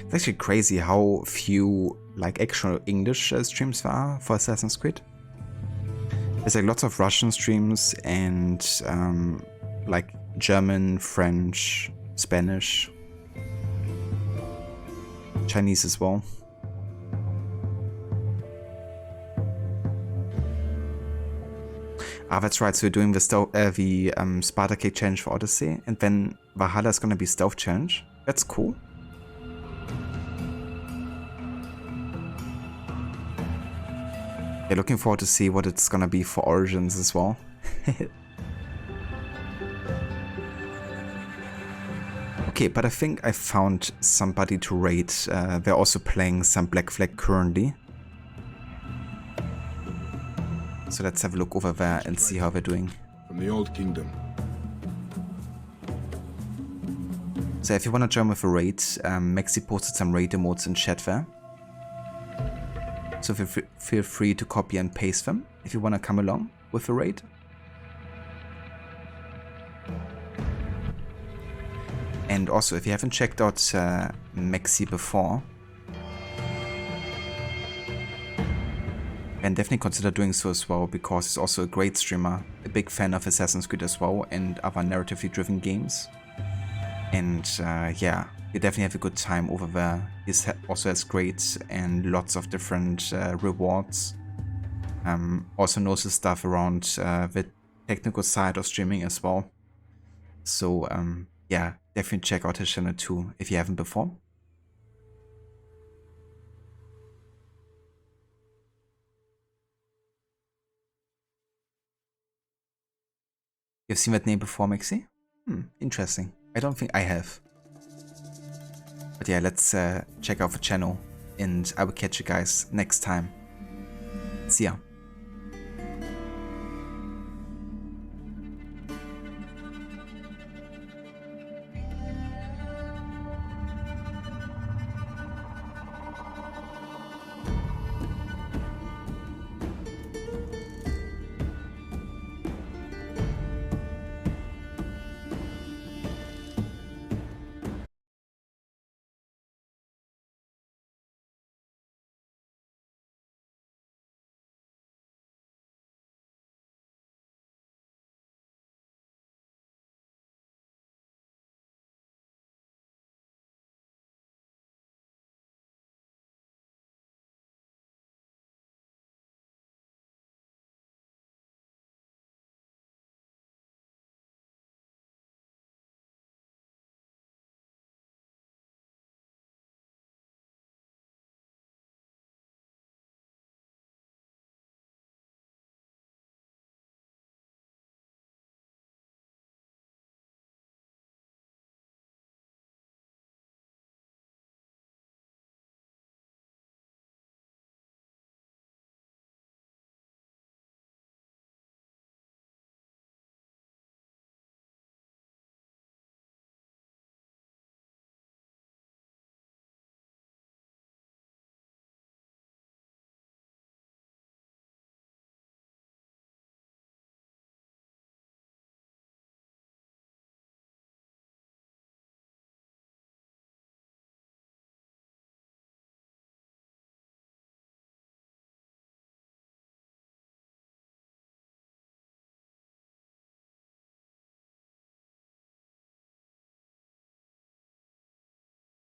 It's actually crazy how few like actual English streams there are for Assassin's Creed. There's like lots of Russian streams and like German, French, Spanish, Chinese as well. Ah, that's right. So you're doing the Sparta Cake challenge for Odyssey, and then Valhalla is gonna be stealth challenge. That's cool. Yeah, looking forward to see what it's gonna be for Origins as well. Okay, but I think I found somebody to raid. They're also playing some Black Flag currently. So let's have a look over there and see how they're doing. From the Old Kingdom. So if you want to join with a raid, Maxi posted some raid emotes in chat there. So feel free to copy and paste them if you want to come along with the raid. And also, if you haven't checked out Maxi before, then definitely consider doing so as well, because he's also a great streamer, a big fan of Assassin's Creed as well and other narratively driven games. And yeah, you definitely have a good time over there. He also has grades and lots of different rewards. Also knows his stuff around the technical side of streaming as well. So yeah, definitely check out his channel too if you haven't before. You've seen that name before, Maxi? Interesting. I don't think I have. But yeah, let's check out the channel, and I will catch you guys next time. See ya.